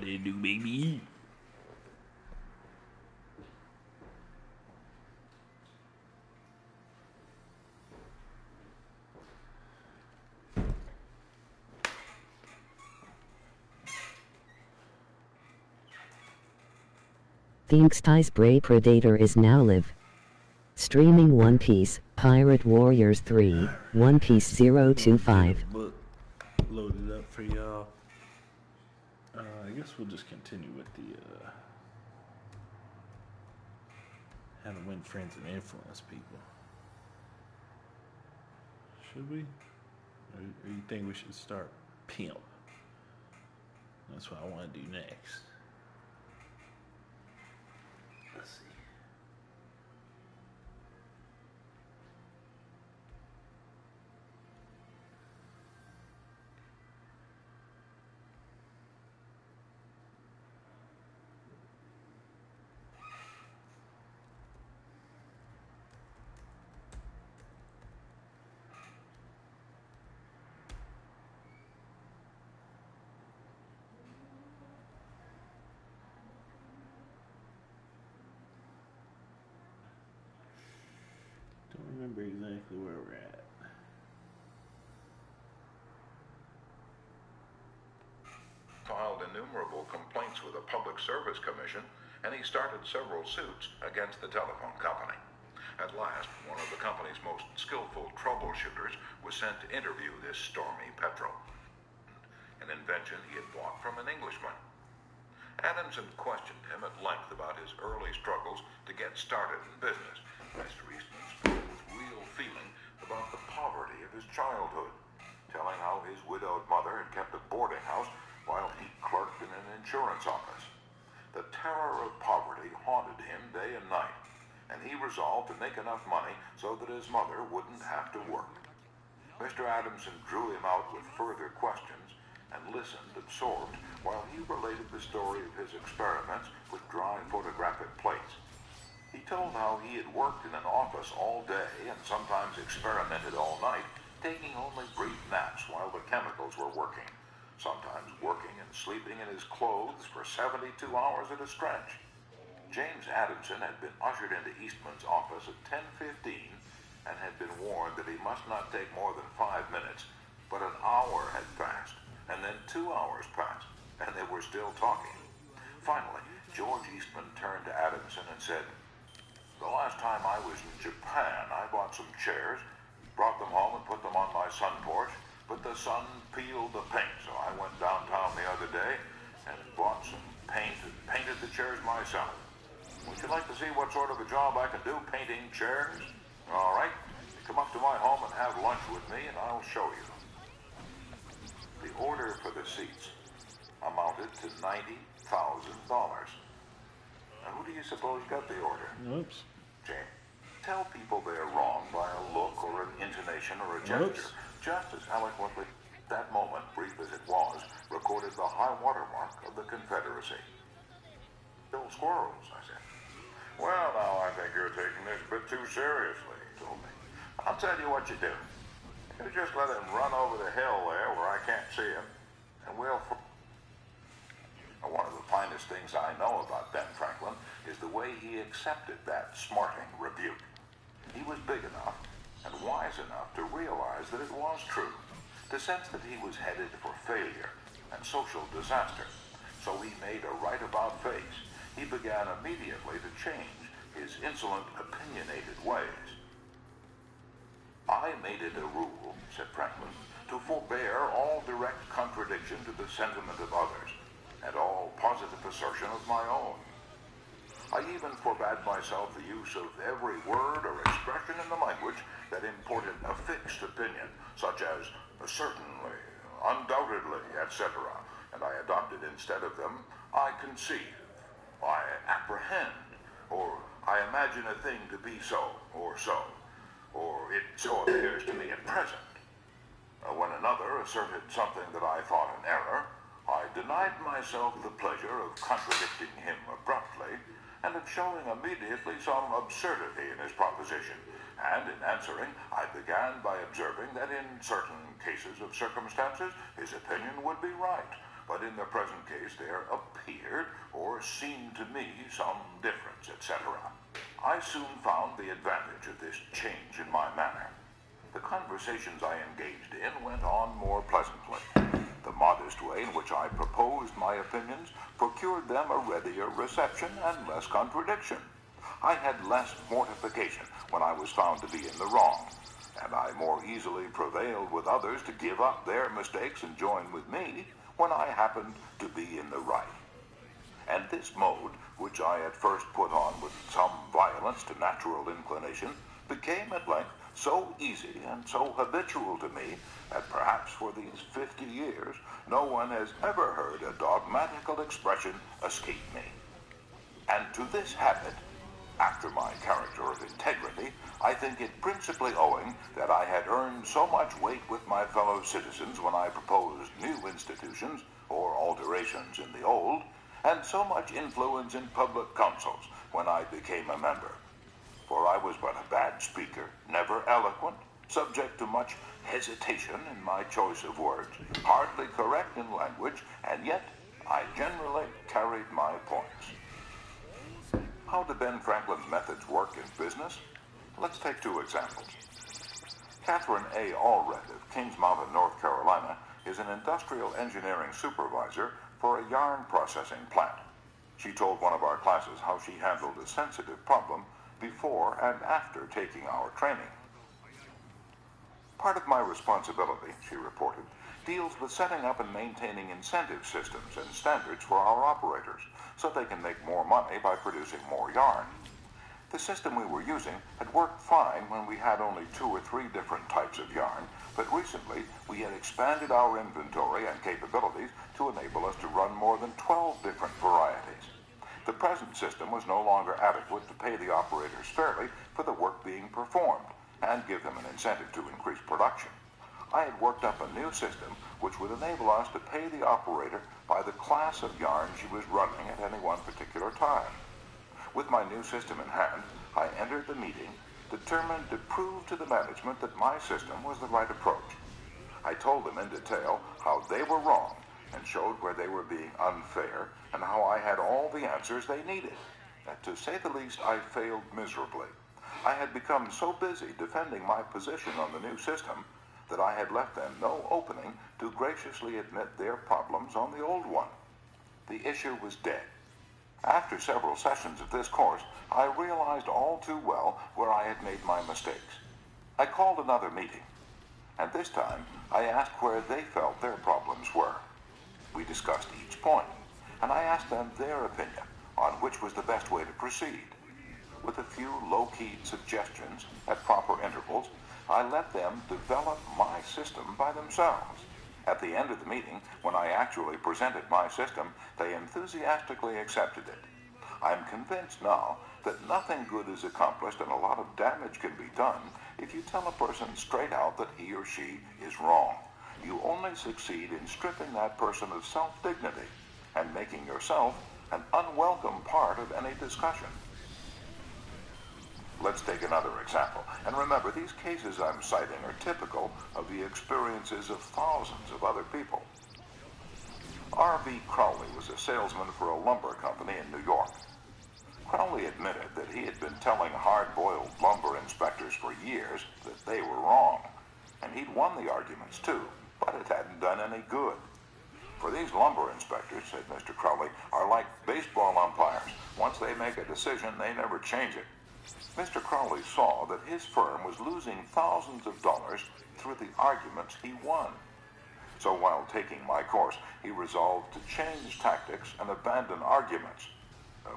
to do, baby. The Inksty's Bray Predator is now live. Streaming One Piece, Pirate Warriors 3, One Piece 025. Book loaded up for y'all. I guess we'll just continue with the how to win friends and influence people. Should we? Or you think we should start pimp? That's what I want to do next. Let's see. Don't remember exactly where we're at. Filed innumerable complaints with the Public Service Commission, and he started several suits against the telephone company. At last, one of the company's most skillful troubleshooters was sent to interview this Stormy Petrel, an invention he had bought from an Englishman. Adamson questioned him at length about his early struggles to get started in business. Mr. Eastman spoke with real feeling about the poverty of his childhood, telling how his widowed mother had kept a boarding house while he clerked in an insurance office. The terror of poverty haunted him day and night, and he resolved to make enough money so that his mother wouldn't have to work. Mr. Adamson drew him out with further questions and listened absorbed while he related the story of his experiments with dry photographic plates. He told how he had worked in an office all day and sometimes experimented all night, taking only brief naps while the chemicals were working, sometimes working and sleeping in his clothes for 72 hours at a stretch. James Adamson had been ushered into Eastman's office at 10:15 and had been warned that he must not take more than 5 minutes, but an hour had passed, and then 2 hours passed, and they were still talking. Finally, George Eastman turned to Adamson and said, "The last time I was in Japan, I bought some chairs, brought them home and put them on my sun porch, but the sun peeled the paint, so I went downtown the other day and bought some paint and painted the chairs myself. Would you like to see what sort of a job I can do painting chairs? All right, come up to my home and have lunch with me and I'll show you." The order for the seats amounted to $90,000. Now, who do you suppose got the order? Oops. James. Tell people they're wrong by a look or an intonation or a gesture, just as eloquently that moment, brief as it was, recorded the high watermark of the Confederacy. "Bill Squirrels," I said. "Well, now, I think you're taking this a bit too seriously," he told me. "I'll tell you what you do. You just let him run over the hill there where I can't see him, and we'll..." One of the finest things I know about Ben Franklin is the way he accepted that smarting rebuke. He was big enough and wise enough to realize that it was true, to sense that he was headed for failure and social disaster. So he made a right-about face. He began immediately to change his insolent, opinionated ways. "I made it a rule," said Franklin, "to forbear all direct contradiction to the sentiment of others, and all positive assertion of my own. I even forbade myself the use of every word or expression in the language that imported a fixed opinion, such as certainly, undoubtedly, etc., and I adopted instead of them, I conceive, I apprehend, or I imagine a thing to be so, or it so appears to me at present. When another asserted something that I thought an error, I denied myself the pleasure of contradicting him abruptly, and of showing immediately some absurdity in his proposition, and in answering, I began by observing that in certain cases of circumstances, his opinion would be right, but in the present case there appeared or seemed to me some difference, etc. I soon found the advantage of this change in my manner. The conversations I engaged in went on more pleasantly. The modest way in which I proposed my opinions procured them a readier reception and less contradiction. I had less mortification when I was found to be in the wrong, and I more easily prevailed with others to give up their mistakes and join with me when I happened to be in the right. And this mode, which I at first put on with some violence to natural inclination, became at length so easy and so habitual to me that perhaps for these 50 years no one has ever heard a dogmatical expression escape me. And to this habit, after my character of integrity, I think it principally owing that I had earned so much weight with my fellow citizens when I proposed new institutions or alterations in the old, and so much influence in public councils when I became a member. For I was but a bad speaker, never eloquent, subject to much hesitation in my choice of words, hardly correct in language, and yet I generally carried my points. How do Ben Franklin's methods work in business? Let's take two examples. Catherine A. Allred of Kings Mountain, North Carolina, is an industrial engineering supervisor for a yarn processing plant. She told one of our classes how she handled a sensitive problem before and after taking our training. Part of my responsibility, she reported, deals with setting up and maintaining incentive systems and standards for our operators so they can make more money by producing more yarn. The system we were using had worked fine when we had only 2 or 3 different types of yarn, but recently we had expanded our inventory and capabilities to enable us to run more than 12 different varieties. The present system was no longer adequate to pay the operators fairly for the work being performed and give them an incentive to increase production. I had worked up a new system which would enable us to pay the operator by the class of yarn she was running at any one particular time. With my new system in hand, I entered the meeting, determined to prove to the management that my system was the right approach. I told them in detail how they were wrong and showed where they were being unfair and how I had all the answers they needed. To say the least, I failed miserably. I had become so busy defending my position on the new system that I had left them no opening to graciously admit their problems on the old one. The issue was dead. After several sessions of this course, I realized all too well where I had made my mistakes. I called another meeting, and this time I asked where they felt their problems were. We discussed each point, and I asked them their opinion on which was the best way to proceed. With a few low-keyed suggestions at proper intervals, I let them develop my system by themselves. At the end of the meeting, when I actually presented my system, they enthusiastically accepted it. I'm convinced now that nothing good is accomplished and a lot of damage can be done if you tell a person straight out that he or she is wrong. You only succeed in stripping that person of self-dignity and making yourself an unwelcome part of any discussion. Let's take another example. And remember, these cases I'm citing are typical of the experiences of thousands of other people. R.V. Crowley was a salesman for a lumber company in New York. Crowley admitted that he had been telling hard-boiled lumber inspectors for years that they were wrong, and he'd won the arguments too, but it hadn't done any good. For these lumber inspectors, said Mr. Crowley, are like baseball umpires. Once they make a decision, they never change it. Mr. Crowley saw that his firm was losing thousands of dollars through the arguments he won. So while taking my course, he resolved to change tactics and abandon arguments.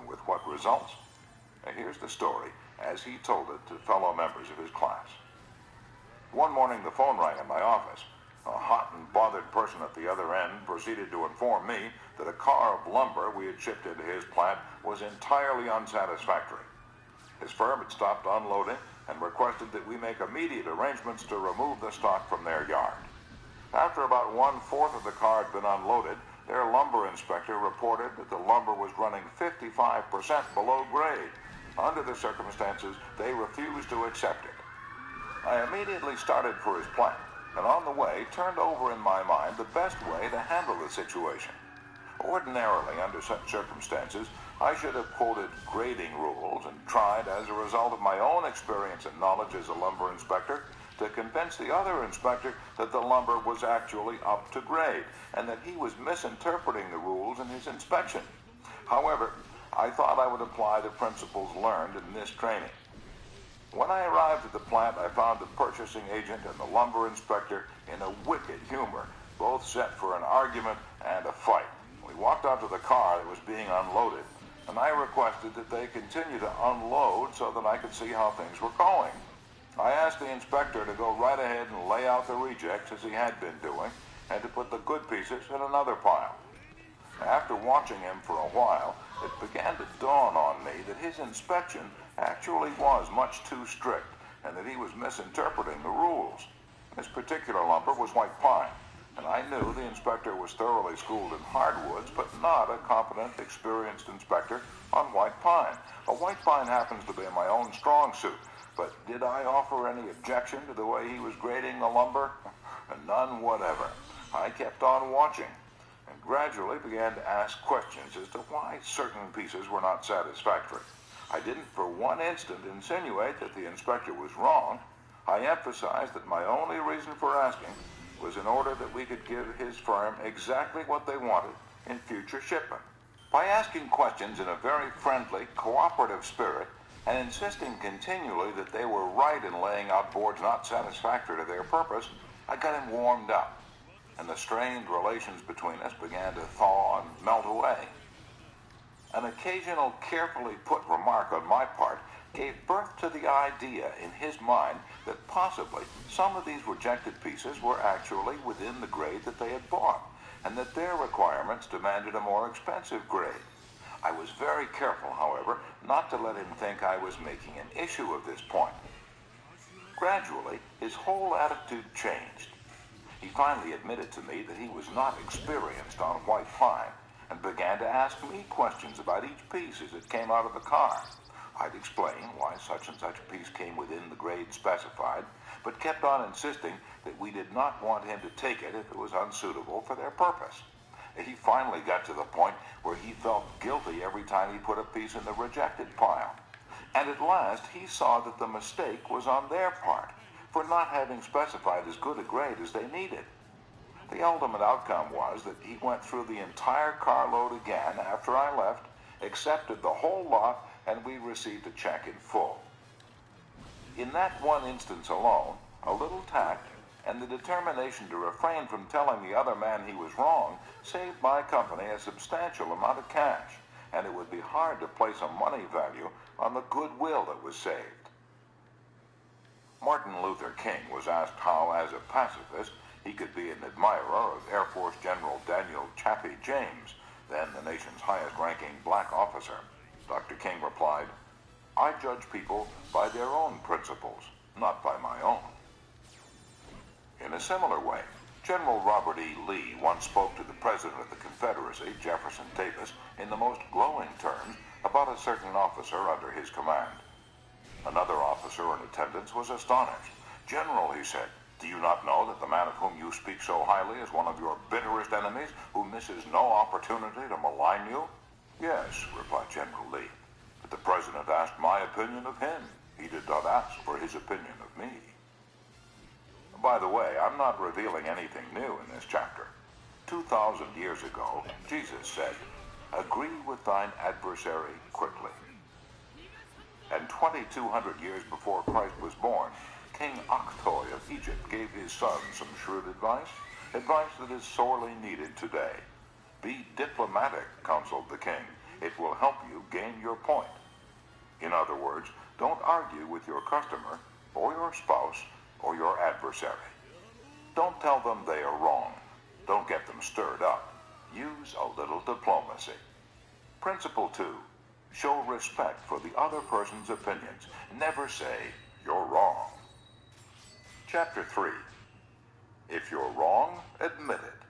With what results? Here's the story as he told it to fellow members of his class. One morning the phone rang in my office. A hot and bothered person at the other end proceeded to inform me that a car of lumber we had shipped into his plant was entirely unsatisfactory. His firm had stopped unloading and requested that we make immediate arrangements to remove the stock from their yard. After about 1/4 of the car had been unloaded, their lumber inspector reported that the lumber was running 55% below grade. Under the circumstances, they refused to accept it. I immediately started for his plant, and on the way turned over in my mind the best way to handle the situation. Ordinarily, under such circumstances, I should have quoted grading rules and tried, as a result of my own experience and knowledge as a lumber inspector, to convince the other inspector that the lumber was actually up to grade and that he was misinterpreting the rules in his inspection. However, I thought I would apply the principles learned in this training. When I arrived at the plant, I found the purchasing agent and the lumber inspector in a wicked humor, both set for an argument and a fight. We walked out to the car that was being unloaded, and I requested that they continue to unload so that I could see how things were going. I asked the inspector to go right ahead and lay out the rejects as he had been doing, and to put the good pieces in another pile. After watching him for a while, it began to dawn on me that his inspection actually was much too strict, and that he was misinterpreting the rules. This particular lumber was white pine, and I knew the inspector was thoroughly schooled in hardwoods, but not a competent, experienced inspector on white pine. A white pine happens to be my own strong suit, but did I offer any objection to the way he was grading the lumber? None whatever. I kept on watching, and gradually began to ask questions as to why certain pieces were not satisfactory. I didn't for one instant insinuate that the inspector was wrong. I emphasized that my only reason for asking was in order that we could give his firm exactly what they wanted in future shipment. By asking questions in a very friendly, cooperative spirit, and insisting continually that they were right in laying out boards not satisfactory to their purpose, I got him warmed up, and the strained relations between us began to thaw and melt away. An occasional carefully put remark on my part gave birth to the idea in his mind that possibly some of these rejected pieces were actually within the grade that they had bought, and that their requirements demanded a more expensive grade. I was very careful, however, not to let him think I was making an issue of this point. Gradually, his whole attitude changed. He finally admitted to me that he was not experienced on white pine, and began to ask me questions about each piece as it came out of the car. I'd explain why such and such a piece came within the grade specified, but kept on insisting that we did not want him to take it if it was unsuitable for their purpose. He finally got to the point where he felt guilty every time he put a piece in the rejected pile. And at last he saw that the mistake was on their part for not having specified as good a grade as they needed. The ultimate outcome was that he went through the entire carload again after I left, accepted the whole lot, and we received a check in full. In that one instance alone, a little tact and the determination to refrain from telling the other man he was wrong saved my company a substantial amount of cash, and it would be hard to place a money value on the goodwill that was saved. Martin Luther King was asked how, as a pacifist, he could be an admirer of Air Force General Daniel Chappie James, then the nation's highest-ranking black officer. Dr. King replied, "I judge people by their own principles, not by my own." In a similar way, General Robert E. Lee once spoke to the President of the Confederacy, Jefferson Davis, in the most glowing terms about a certain officer under his command. Another officer in attendance was astonished. "General," he said, "do you not know that the man of whom you speak so highly is one of your bitterest enemies, who misses no opportunity to malign you?" "Yes," replied General Lee, "but the President asked my opinion of him. He did not ask for his opinion of me." By the way, I'm not revealing anything new in this chapter. 2,000 years ago, Jesus said, "Agree with thine adversary quickly." And 2,200 years before Christ was born, King Akhtoy of Egypt gave his son some shrewd advice that is sorely needed today. "Be diplomatic," counseled the king. "It will help you gain your point." In other words, don't argue with your customer, or your spouse, or your adversary. Don't tell them they are wrong. Don't get them stirred up. Use a little diplomacy. Principle 2. Show respect for the other person's opinions. Never say, "You're wrong." Chapter 3. If you're wrong, admit it.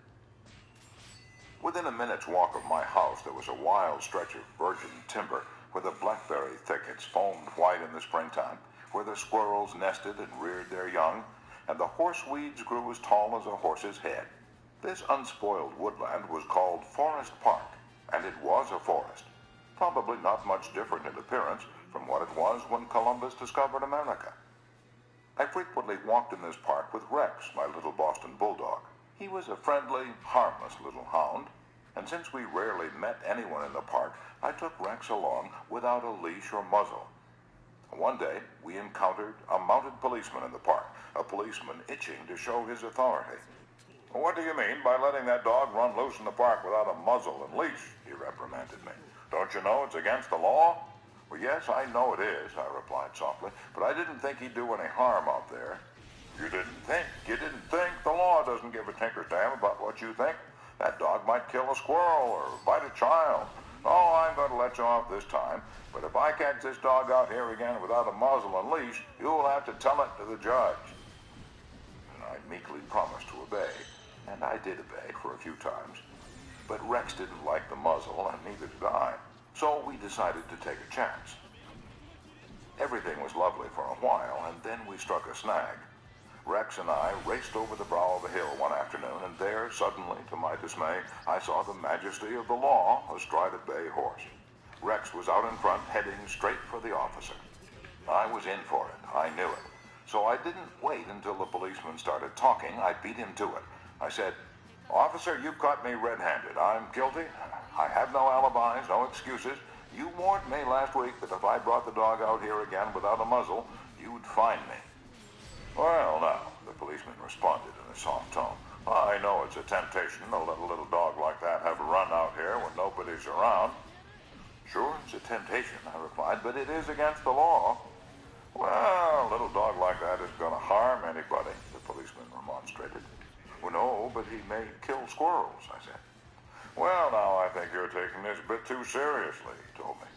Within a minute's walk of my house, there was a wild stretch of virgin timber where the blackberry thickets foamed white in the springtime, where the squirrels nested and reared their young, and the horseweeds grew as tall as a horse's head. This unspoiled woodland was called Forest Park, and it was a forest, probably not much different in appearance from what it was when Columbus discovered America. I frequently walked in this park with Rex, my little Boston bulldog. He was a friendly, harmless little hound, and since we rarely met anyone in the park, I took Rex along without a leash or muzzle. One day, we encountered a mounted policeman in the park, a policeman itching to show his authority. "What do you mean by letting that dog run loose in the park without a muzzle and leash?" he reprimanded me. "Don't you know it's against the law?" "Well, yes, I know it is," I replied softly, "but I didn't think he'd do any harm out there." "You didn't think? You didn't think? The law doesn't give a tinker's damn about what you think. That dog might kill a squirrel or bite a child. Oh, I'm going to let you off this time, but if I catch this dog out here again without a muzzle and leash, you'll have to tell it to the judge." And I meekly promised to obey, and I did obey for a few times. But Rex didn't like the muzzle, and neither did I, so we decided to take a chance. Everything was lovely for a while, and then we struck a snag. Rex and I raced over the brow of a hill one afternoon, and there, suddenly, to my dismay, I saw the majesty of the law astride a bay horse. Rex was out in front, heading straight for the officer. I was in for it. I knew it. So I didn't wait until the policeman started talking. I beat him to it. I said, "Officer, you caught me red-handed. I'm guilty. I have no alibis, no excuses. You warned me last week that if I brought the dog out here again without a muzzle, you'd fine me." "Well, now," the policeman responded in a soft tone, "I know it's a temptation to let a little dog like that have a run out here when nobody's around." "Sure, it's a temptation," I replied, "but it is against the law." "Well, a little dog like that isn't going to harm anybody," the policeman remonstrated. "Well, no, but he may kill squirrels," I said. "Well, now, I think you're taking this a bit too seriously," he told me.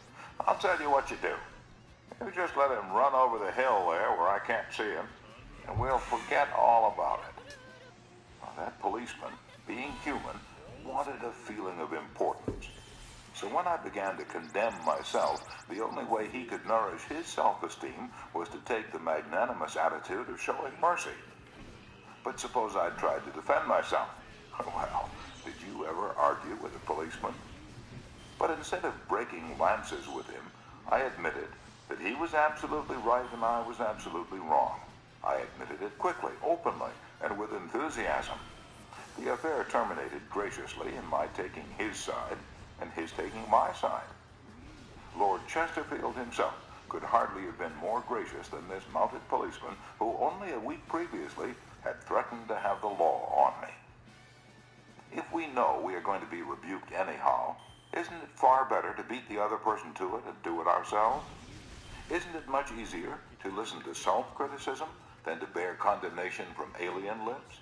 "I'll tell you what you do. You just let him run over the hill there where I can't see him, and we'll forget all about it." Now, that policeman, being human, wanted a feeling of importance. So when I began to condemn myself, the only way he could nourish his self-esteem was to take the magnanimous attitude of showing mercy. But suppose I tried to defend myself. Well, did you ever argue with a policeman? But instead of breaking lances with him, I admitted that he was absolutely right and I was absolutely wrong. I admitted it quickly, openly, and with enthusiasm. The affair terminated graciously in my taking his side and his taking my side. Lord Chesterfield himself could hardly have been more gracious than this mounted policeman who only a week previously had threatened to have the law on me. If we know we are going to be rebuked anyhow, isn't it far better to beat the other person to it and do it ourselves? Isn't it much easier to listen to self-criticism than to bear condemnation from alien lips?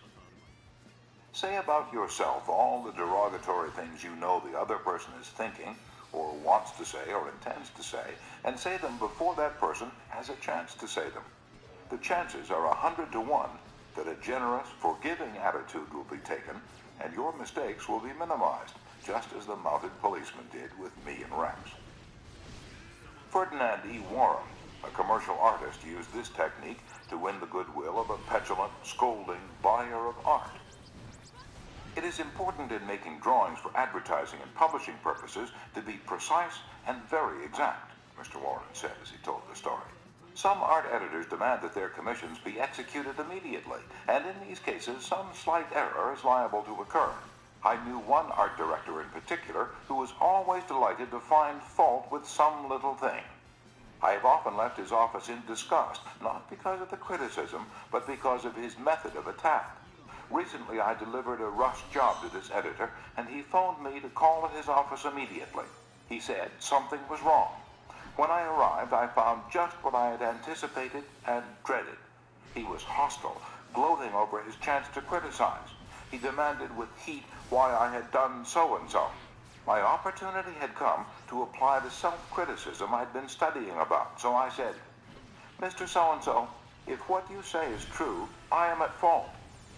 Say about yourself all the derogatory things you know the other person is thinking, or wants to say, or intends to say, and say them before that person has a chance to say them. The chances are 100 to 1 that a generous, forgiving attitude will be taken, and your mistakes will be minimized, just as the mounted policeman did with me and Rex. Ferdinand E. Warren, a commercial artist, used this technique to win the goodwill of a petulant, scolding buyer of art. It is important in making drawings for advertising and publishing purposes to be precise and very exact, Mr. Warren said as he told the story. Some art editors demand that their commissions be executed immediately, and in these cases some slight error is liable to occur. I knew one art director in particular who was always delighted to find fault with some little thing. I have often left his office in disgust, not because of the criticism, but because of his method of attack. Recently, I delivered a rush job to this editor, and he phoned me to call at his office immediately. He said something was wrong. When I arrived, I found just what I had anticipated and dreaded. He was hostile, gloating over his chance to criticize. He demanded with heat why I had done so-and-so. My opportunity had come to apply the self-criticism I'd been studying about, so I said, "Mr. So-and-so, if what you say is true, I am at fault,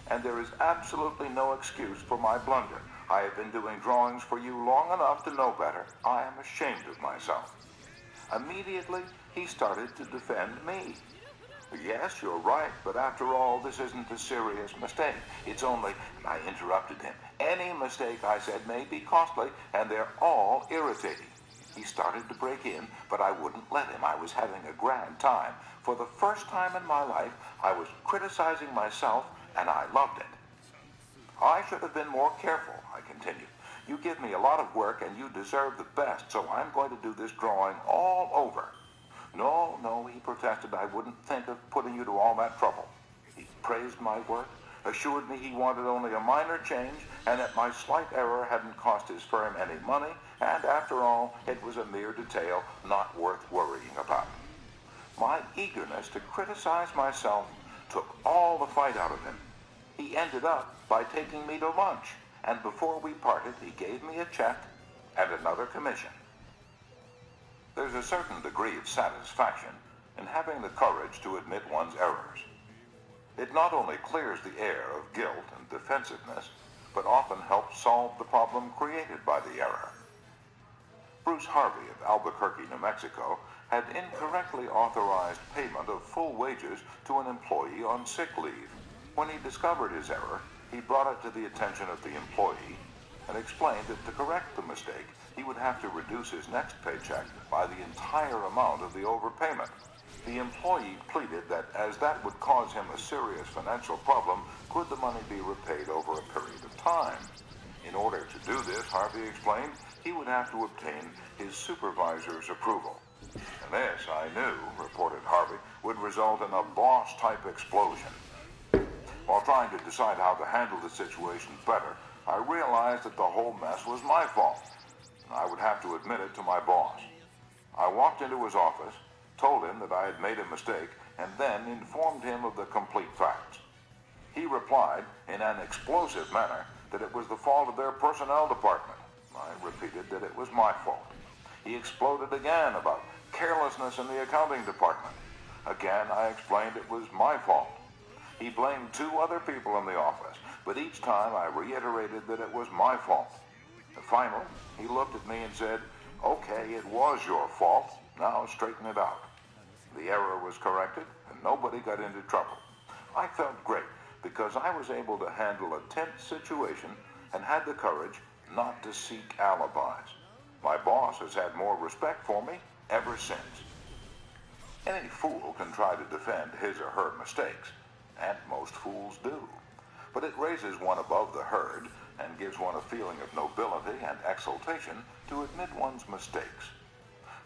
and there is absolutely no excuse for my blunder. I have been doing drawings for you long enough to know better. I am ashamed of myself." Immediately, he started to defend me. Yes, you're right, but after all, this isn't a serious mistake. It's only, I interrupted him. Any mistake, I said, may be costly, and they're all irritating. He started to break in, but I wouldn't let him. I was having a grand time. For the first time in my life, I was criticizing myself, and I loved it. I should have been more careful, I continued. You give me a lot of work, and you deserve the best, so I'm going to do this drawing all over. No, no, he protested, I wouldn't think of putting you to all that trouble. He praised my work, assured me he wanted only a minor change, and that my slight error hadn't cost his firm any money, and after all, it was a mere detail not worth worrying about. My eagerness to criticize myself took all the fight out of him. He ended up by taking me to lunch, and before we parted, he gave me a check and another commission. There's a certain degree of satisfaction in having the courage to admit one's errors. It not only clears the air of guilt and defensiveness, but often helps solve the problem created by the error. Bruce Harvey of Albuquerque, New Mexico, had incorrectly authorized payment of full wages to an employee on sick leave. When he discovered his error, he brought it to the attention of the employee and explained that to correct the mistake, he would have to reduce his next paycheck by the entire amount of the overpayment. The employee pleaded that as that would cause him a serious financial problem, could the money be repaid over a period of time? In order to do this, Harvey explained, he would have to obtain his supervisor's approval. And this, I knew, reported Harvey, would result in a boss-type explosion. While trying to decide how to handle the situation better, I realized that the whole mess was my fault. I would have to admit it to my boss. I walked into his office, told him that I had made a mistake, and then informed him of the complete facts. He replied in an explosive manner that it was the fault of their personnel department. I repeated that it was my fault. He exploded again about carelessness in the accounting department. Again, I explained it was my fault. He blamed 2 other people in the office, but each time I reiterated that it was my fault. Finally, he looked at me and said, "Okay, it was your fault. Now straighten it out." The error was corrected, and nobody got into trouble. I felt great because I was able to handle a tense situation and had the courage not to seek alibis. My boss has had more respect for me ever since. Any fool can try to defend his or her mistakes, and most fools do. But it raises one above the herd and gives one a feeling of nobility and exultation to admit one's mistakes.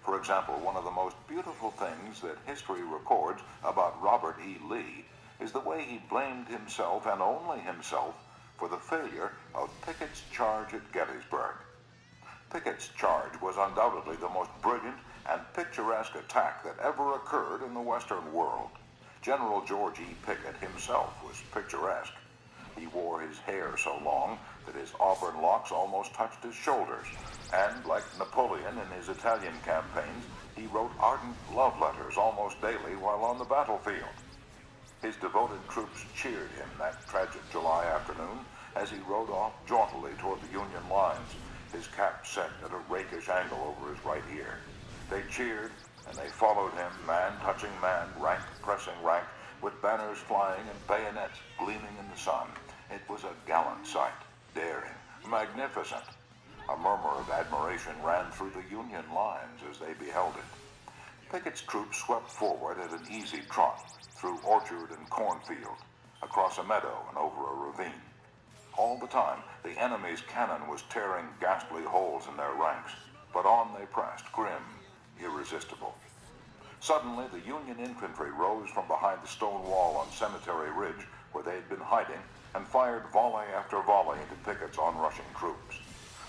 For example, one of the most beautiful things that history records about Robert E. Lee is the way he blamed himself and only himself for the failure of Pickett's charge at Gettysburg. Pickett's charge was undoubtedly the most brilliant and picturesque attack that ever occurred in the Western world. General George E. Pickett himself was picturesque. He wore his hair so long that his auburn locks almost touched his shoulders, and like Napoleon in his Italian campaigns, he wrote ardent love letters almost daily while on the battlefield. His devoted troops cheered him that tragic July afternoon as he rode off jauntily toward the Union lines, his cap set at a rakish angle over his right ear. They cheered, and they followed him, man touching man, rank pressing rank, with banners flying and bayonets gleaming in the sun. It was a gallant sight, daring, magnificent. A murmur of admiration ran through the Union lines as they beheld it. Pickett's troops swept forward at an easy trot through orchard and cornfield, across a meadow and over a ravine. All the time, the enemy's cannon was tearing ghastly holes in their ranks, but on they pressed, grim, irresistible. Suddenly, the Union infantry rose from behind the stone wall on Cemetery Ridge, where they had been hiding, and fired volley after volley into Pickett's onrushing troops.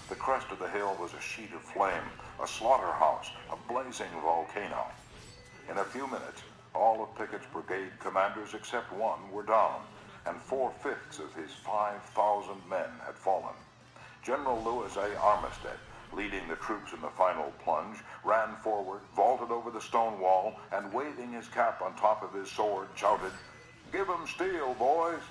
The crest of the hill was a sheet of flame, a slaughterhouse, a blazing volcano. In a few minutes, all of Pickett's brigade commanders except one were down, and 4/5 of his 5,000 men had fallen. General Lewis A. Armistead, leading the troops in the final plunge, ran forward, vaulted over the stone wall, and waving his cap on top of his sword, shouted, "Give 'em steel, boys!"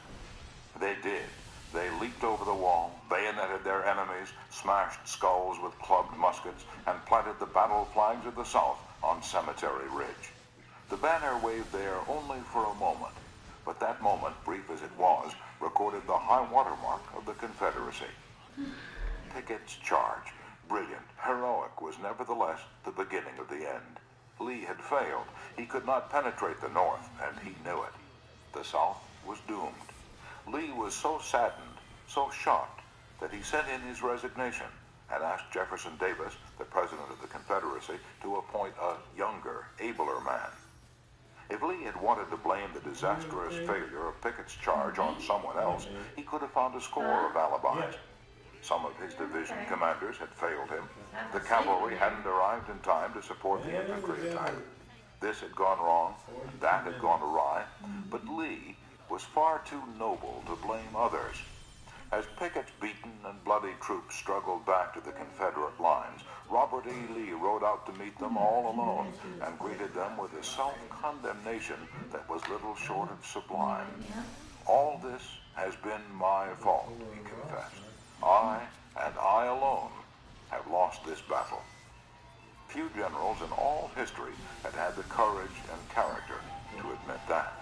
They did. They leaped over the wall, bayoneted their enemies, smashed skulls with clubbed muskets, and planted the battle flags of the South on Cemetery Ridge. The banner waved there only for a moment, but that moment, brief as it was, recorded the high watermark of the Confederacy. Pickett's charge, brilliant, heroic, was nevertheless the beginning of the end. Lee had failed. He could not penetrate the North, and he knew it. The South was doomed. Lee was so saddened, so shocked, that he sent in his resignation and asked Jefferson Davis, the president of the Confederacy, to appoint a younger, abler man. If Lee had wanted to blame the disastrous failure of Pickett's charge on someone else, he could have found a score of alibis. Some of his division commanders had failed him. The cavalry hadn't arrived in time to support the infantry attack. This had gone wrong, that had gone awry, but Lee was far too noble to blame others. As Pickett's beaten and bloody troops struggled back to the Confederate lines, Robert E. Lee rode out to meet them all alone and greeted them with a self-condemnation that was little short of sublime. All this has been my fault, he confessed. I, and I alone, have lost this battle. Few generals in all history had had the courage and character to admit that.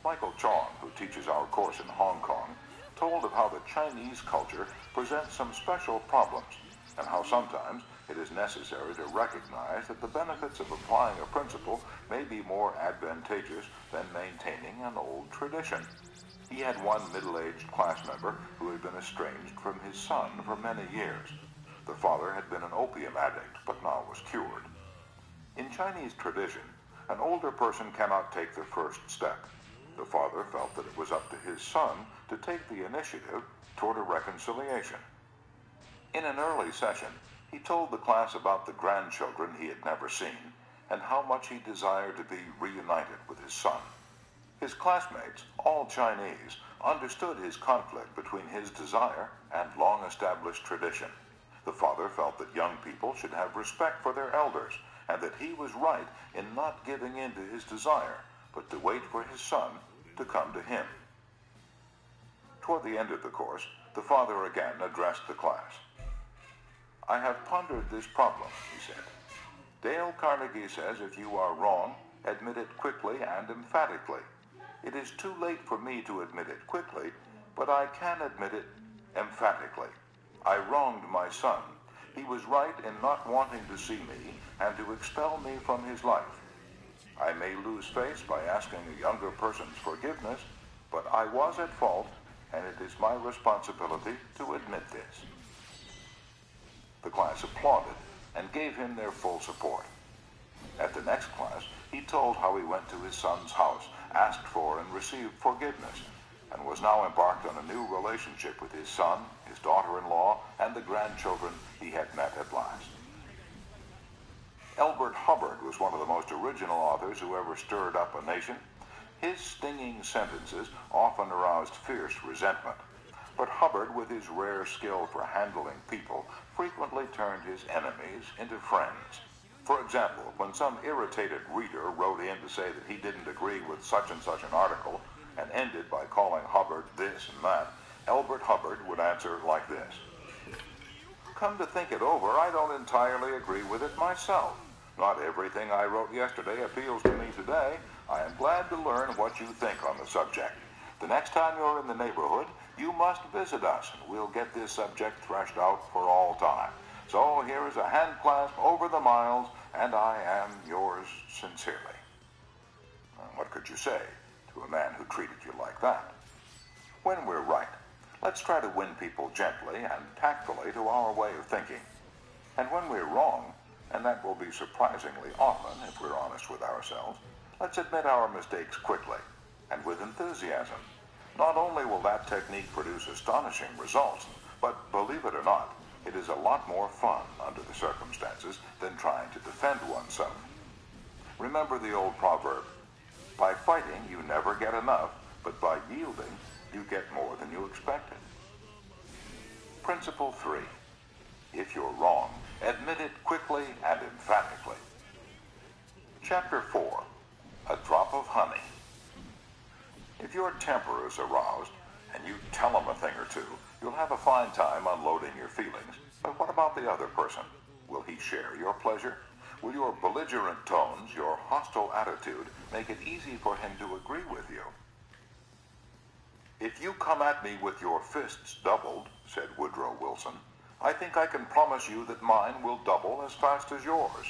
Michael Chong, who teaches our course in Hong Kong, told of how the Chinese culture presents some special problems, and how sometimes it is necessary to recognize that the benefits of applying a principle may be more advantageous than maintaining an old tradition. He had one middle-aged class member who had been estranged from his son for many years. The father had been an opium addict, but now was cured. In Chinese tradition, an older person cannot take the first step. The father felt that it was up to his son to take the initiative toward a reconciliation. In an early session, he told the class about the grandchildren he had never seen and how much he desired to be reunited with his son. His classmates, all Chinese, understood his conflict between his desire and long-established tradition. The father felt that young people should have respect for their elders and that he was right in not giving in to his desire, but to wait for his son to come to him. Toward the end of the course, the father again addressed the class. I have pondered this problem, he said. Dale Carnegie says if you are wrong, admit it quickly and emphatically. It is too late for me to admit it quickly, but I can admit it emphatically. I wronged my son. He was right in not wanting to see me and to expel me from his life. I may lose face by asking a younger person's forgiveness, but I was at fault, and it is my responsibility to admit this. The class applauded and gave him their full support. At the next class, he told how he went to his son's house, asked for and received forgiveness, and was now embarked on a new relationship with his son, his daughter-in-law, and the grandchildren he had met at last. Elbert Hubbard was one of the most original authors who ever stirred up a nation. His stinging sentences often aroused fierce resentment, but Hubbard, with his rare skill for handling people, frequently turned his enemies into friends. For example, when some irritated reader wrote in to say that he didn't agree with such and such an article, and ended by calling Hubbard this and that, Elbert Hubbard would answer like this. Come to think it over, I don't entirely agree with it myself. Not everything I wrote yesterday appeals to me today. I am glad to learn what you think on the subject. The next time you're in the neighborhood, you must visit us, and we'll get this subject threshed out for all time. So here is a hand clasp over the miles, and I am yours sincerely. What could you say to a man who treated you like that? When we're right, let's try to win people gently and tactfully to our way of thinking. And when we're wrong, and that will be surprisingly often if we're honest with ourselves, let's admit our mistakes quickly and with enthusiasm. Not only will that technique produce astonishing results, but believe it or not, it is a lot more fun under the circumstances than trying to defend oneself. Remember the old proverb, by fighting you never get enough, but by yielding you get more than you expected. Principle 3. If you're wrong, admit it quickly and emphatically. Chapter 4. A drop of honey. If your temper is aroused and you tell them a thing or two, you'll have a fine time unloading your feelings. But what about the other person? Will he share your pleasure? Will your belligerent tones, your hostile attitude, make it easy for him to agree with you? If you come at me with your fists doubled, said Woodrow Wilson, I think I can promise you that mine will double as fast as yours.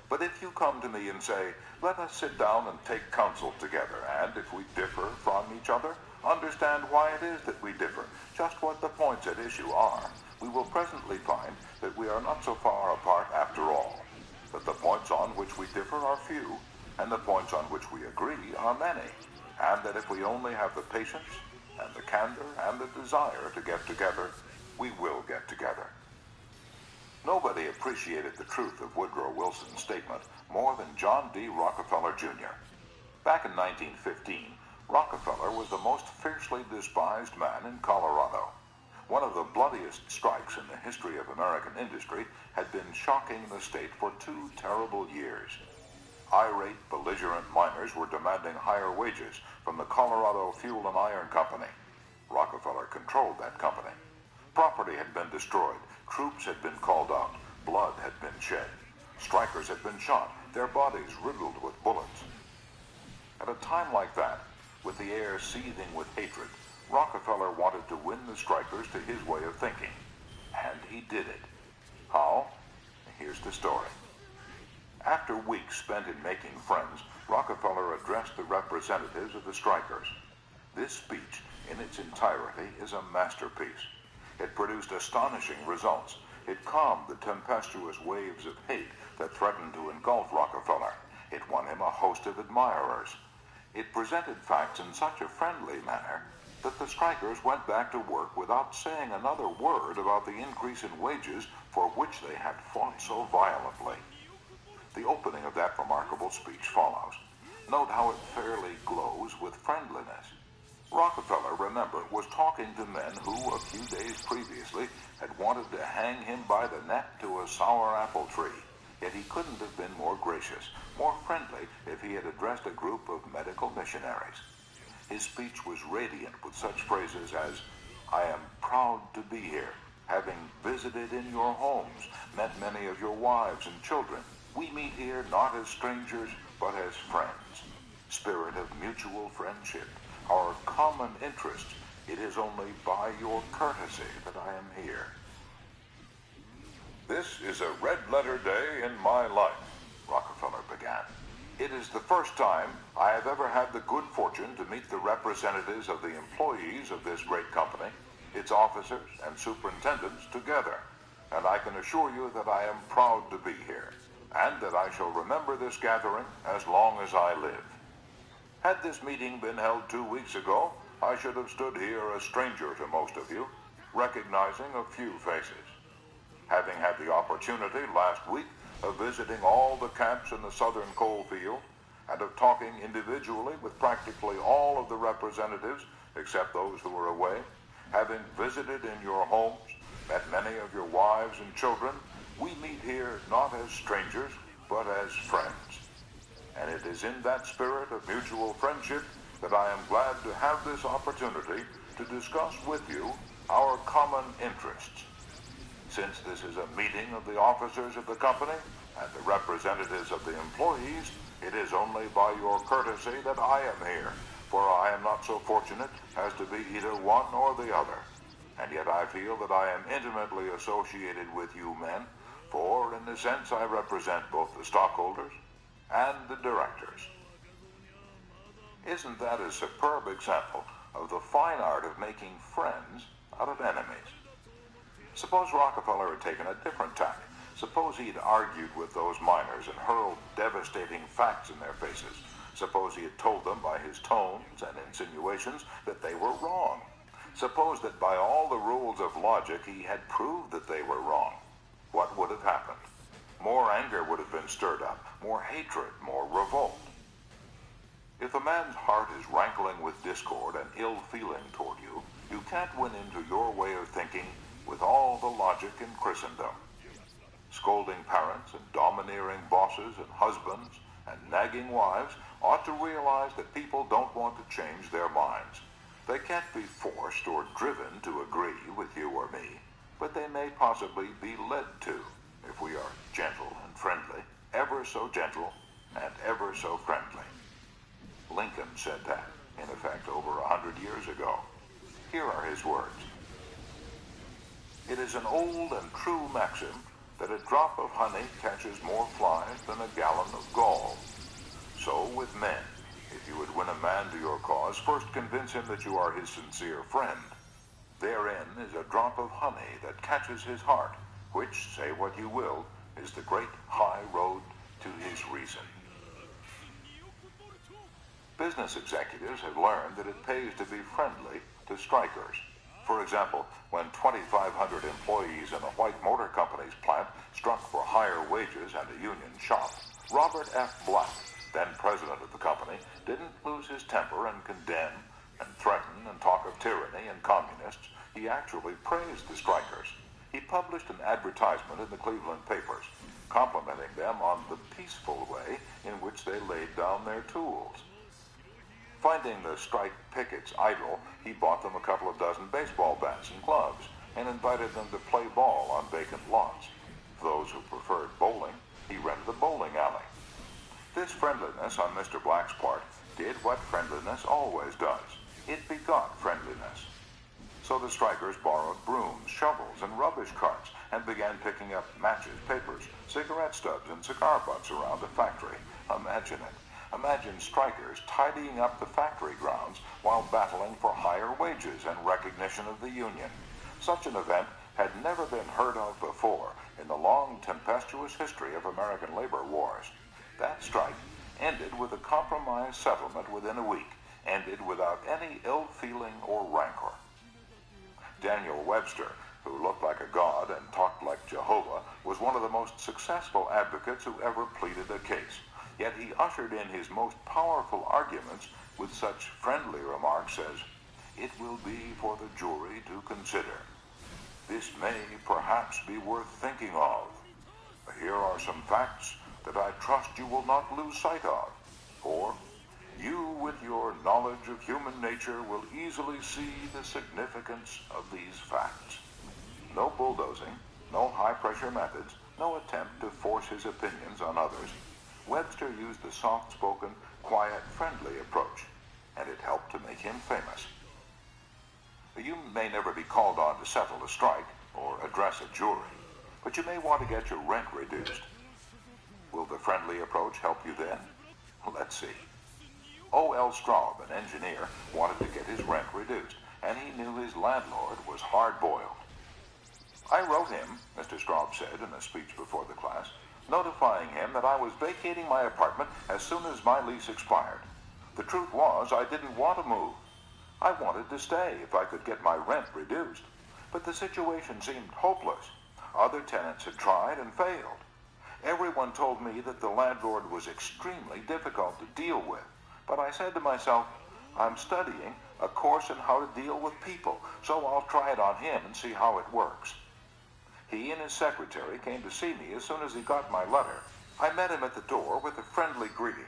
But if you come to me and say, let us sit down and take counsel together, and if we differ from each other, understand why it is that we differ, just what the points at issue are, we will presently find that we are not so far apart after all, that the points on which we differ are few, and the points on which we agree are many, and that if we only have the patience and the candor and the desire to get together, we will get together. Nobody appreciated the truth of Woodrow Wilson's statement more than John D. Rockefeller, Jr. Back in 1915, Rockefeller was the most fiercely despised man in Colorado. One of the bloodiest strikes in the history of American industry had been shocking the state for 2 terrible years. Irate, belligerent miners were demanding higher wages from the Colorado Fuel and Iron Company. Rockefeller controlled that company. Property had been destroyed, troops had been called out, blood had been shed. Strikers had been shot, their bodies riddled with bullets. At a time like that, with the air seething with hatred, Rockefeller wanted to win the strikers to his way of thinking. And he did it. How? Here's the story. After weeks spent in making friends, Rockefeller addressed the representatives of the strikers. This speech, in its entirety, is a masterpiece. It produced astonishing results. It calmed the tempestuous waves of hate that threatened to engulf Rockefeller. It won him a host of admirers. It presented facts in such a friendly manner that the strikers went back to work without saying another word about the increase in wages for which they had fought so violently. The opening of that remarkable speech follows. Note how it fairly glows with friendliness. Rockefeller, remember, was talking to men who, a few days previously, had wanted to hang him by the neck to a sour apple tree. Yet he couldn't have been more gracious, more friendly, if he had addressed a group of medical missionaries. His speech was radiant with such phrases as, I am proud to be here, having visited in your homes, met many of your wives and children. We meet here not as strangers, but as friends. Spirit of mutual friendship, our common interest. It is only by your courtesy that I am here. This is a red-letter day in my life, Rockefeller began. It is the first time I have ever had the good fortune to meet the representatives of the employees of this great company, its officers and superintendents together, and I can assure you that I am proud to be here, and that I shall remember this gathering as long as I live. Had this meeting been held 2 weeks ago, I should have stood here a stranger to most of you, recognizing a few faces. Having had the opportunity last week of visiting all the camps in the southern coal field, and of talking individually with practically all of the representatives, except those who were away, having visited in your homes, met many of your wives and children, we meet here not as strangers, but as friends. And it is in that spirit of mutual friendship that I am glad to have this opportunity to discuss with you our common interests. Since this is a meeting of the officers of the company and the representatives of the employees, it is only by your courtesy that I am here, for I am not so fortunate as to be either one or the other. And yet I feel that I am intimately associated with you men, for in a sense I represent both the stockholders and the directors. Isn't that a superb example of the fine art of making friends out of enemies? Suppose Rockefeller had taken a different tack. Suppose he'd argued with those miners and hurled devastating facts in their faces. Suppose he had told them by his tones and insinuations that they were wrong. Suppose that by all the rules of logic he had proved that they were wrong. What would have happened? More anger would have been stirred up. more hatred, more revolt. If a man's heart is rankling with discord and ill feeling toward you, you can't win into your way of thinking with all the logic in Christendom. Scolding parents and domineering bosses and husbands and nagging wives ought to realize that people don't want to change their minds. They can't be forced or driven to agree with you or me, but they may possibly be led to if we are gentle and friendly, ever so gentle and ever so friendly. Lincoln said that, in effect, over 100 years ago. Here are his words. It is an old and true maxim that a drop of honey catches more flies than a gallon of gall. So with men, if you would win a man to your cause, first convince him that you are his sincere friend. Therein is a drop of honey that catches his heart, which, say what you will, is the great high road to his reason. Business executives have learned that it pays to be friendly to strikers. For example, when 2,500 employees in a White Motor Company's plant struck for higher wages and a union shop, Robert F. Black, then president of the company, didn't lose his temper and condemn and threaten and talk of tyranny and communists. He actually praised the strikers. He published an advertisement in the Cleveland papers, complimenting them on the peaceful way in which they laid down their tools. Finding the strike pickets idle, he bought them a couple of dozen baseball bats and gloves and invited them to play ball on vacant lots. For those who preferred bowling, he rented a bowling alley. This friendliness on Mr. Black's part did what friendliness always does. It begot friendliness. So the strikers borrowed brooms, shovels, and rubbish carts and began picking up matches, papers, cigarette stubs, and cigar butts around the factory. Imagine it. Imagine strikers tidying up the factory grounds while battling for higher wages and recognition of the union. Such an event had never been heard of before in the long, tempestuous history of American labor wars. That strike ended with a compromise settlement within a week, ended without any ill feeling or rancor. Daniel Webster, who looked like a god and talked like Jehovah, was one of the most successful advocates who ever pleaded a case. Yet he ushered in his most powerful arguments with such friendly remarks as, "It will be for the jury to consider. This may perhaps be worth thinking of. Here are some facts that I trust you will not lose sight of. Or, you with your knowledge of human nature will easily see the significance of these facts." No bulldozing, no high-pressure methods, no attempt to force his opinions on others. Webster used the soft-spoken, quiet, friendly approach, and it helped to make him famous. You may never be called on to settle a strike or address a jury, but you may want to get your rent reduced. Will the friendly approach help you then? Let's see. O.L. Straub, an engineer, wanted to get his rent reduced, and he knew his landlord was hard-boiled. "I wrote him," Mr. Straub said in a speech before the class, notifying him that I was vacating my apartment as soon as my lease expired. The truth was, I didn't want to move. I wanted to stay if I could get my rent reduced. But the situation seemed hopeless. Other tenants had tried and failed. Everyone told me that the landlord was extremely difficult to deal with. But I said to myself, I'm studying a course in how to deal with people, so I'll try it on him and see how it works. He and his secretary came to see me as soon as he got my letter. I met him at the door with a friendly greeting.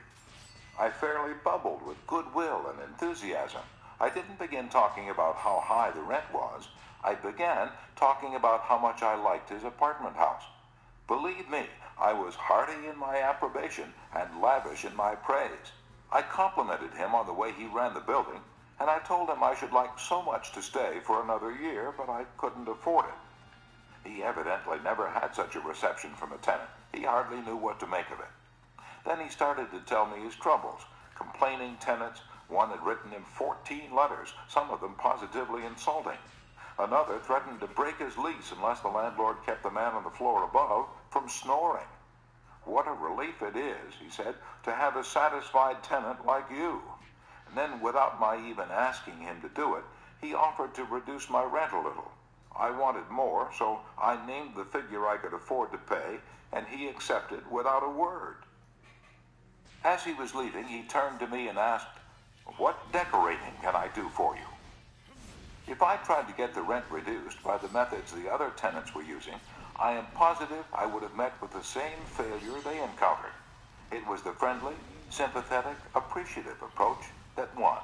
I fairly bubbled with goodwill and enthusiasm. I didn't begin talking about how high the rent was. I began talking about how much I liked his apartment house. Believe me, I was hearty in my approbation and lavish in my praise. I complimented him on the way he ran the building, and I told him I should like so much to stay for another year, but I couldn't afford it. He evidently never had such a reception from a tenant. He hardly knew what to make of it. Then he started to tell me his troubles. Complaining tenants, one had written him 14 letters, some of them positively insulting. Another threatened to break his lease unless the landlord kept the man on the floor above from snoring. What a relief it is, he said, to have a satisfied tenant like you. And then, without my even asking him to do it, he offered to reduce my rent a little. I wanted more, so I named the figure I could afford to pay, and he accepted without a word. As he was leaving, he turned to me and asked, "What decorating can I do for you?" If I tried to get the rent reduced by the methods the other tenants were using, I am positive I would have met with the same failure they encountered. It was the friendly, sympathetic, appreciative approach that won.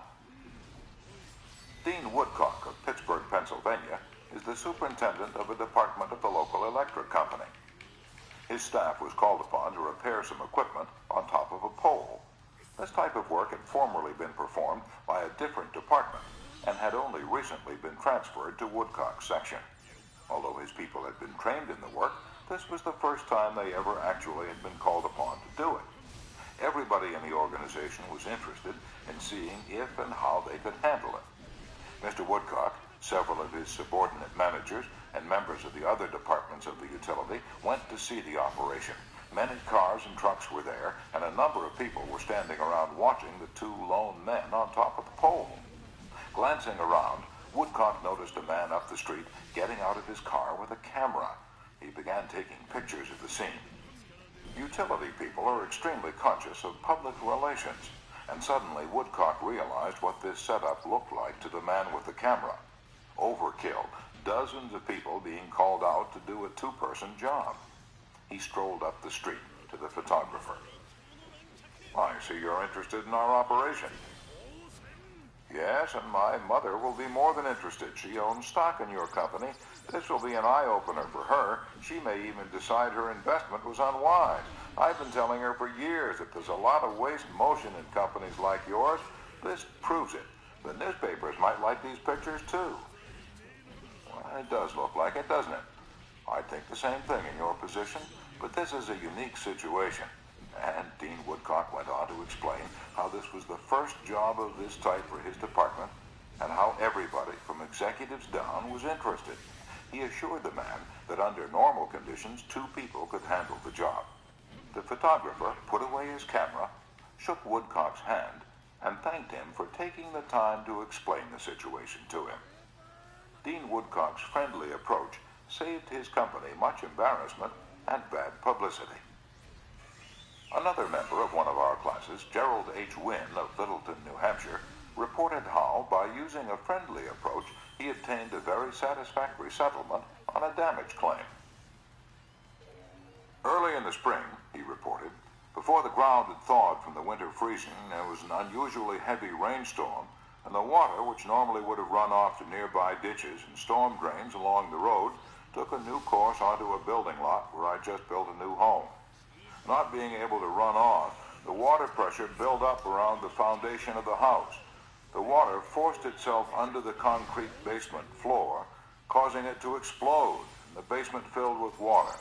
Dean Woodcock of Pittsburgh, Pennsylvania, is the superintendent of a department of the local electric company. His staff was called upon to repair some equipment on top of a pole. This type of work had formerly been performed by a different department and had only recently been transferred to Woodcock's section. Although his people had been trained in the work, this was the first time they ever actually had been called upon to do it. Everybody in the organization was interested in seeing if and how they could handle it. Mr. Woodcock, several of his subordinate managers, and members of the other departments of the utility went to see the operation. Many cars and trucks were there, and a number of people were standing around watching the two lone men on top of the pole. Glancing around, Woodcock noticed a man up the street getting out of his car with a camera. He began taking pictures of the scene. Utility people are extremely conscious of public relations, and suddenly Woodcock realized what this setup looked like to the man with the camera. Overkill. Dozens of people being called out to do a two-person job. He strolled up the street to the photographer. "I see you're interested in our operation." "Yes, and my mother will be more than interested. She owns stock in your company. This will be an eye-opener for her. She may even decide her investment was unwise. I've been telling her for years that there's a lot of waste motion in companies like yours. This proves it. The newspapers might like these pictures, too." "Well, it does look like it, doesn't it? I'd think the same thing in your position, but this is a unique situation." And Dean Woodcock went on to explain how this was the first job of this type for his department, and how everybody, from executives down, was interested. He assured the man that under normal conditions, two people could handle the job. The photographer put away his camera, shook Woodcock's hand, and thanked him for taking the time to explain the situation to him. Dean Woodcock's friendly approach saved his company much embarrassment and bad publicity. Another member of one of our classes, Gerald H. Wynn of Littleton, New Hampshire, reported how, by using a friendly approach, he obtained a very satisfactory settlement on a damage claim. "Early in the spring," he reported, "before the ground had thawed from the winter freezing, there was an unusually heavy rainstorm, and the water, which normally would have run off to nearby ditches and storm drains along the road, took a new course onto a building lot where I just built a new home. Not being able to run off, the water pressure built up around the foundation of the house. The water forced itself under the concrete basement floor, causing it to explode, and the basement filled with water.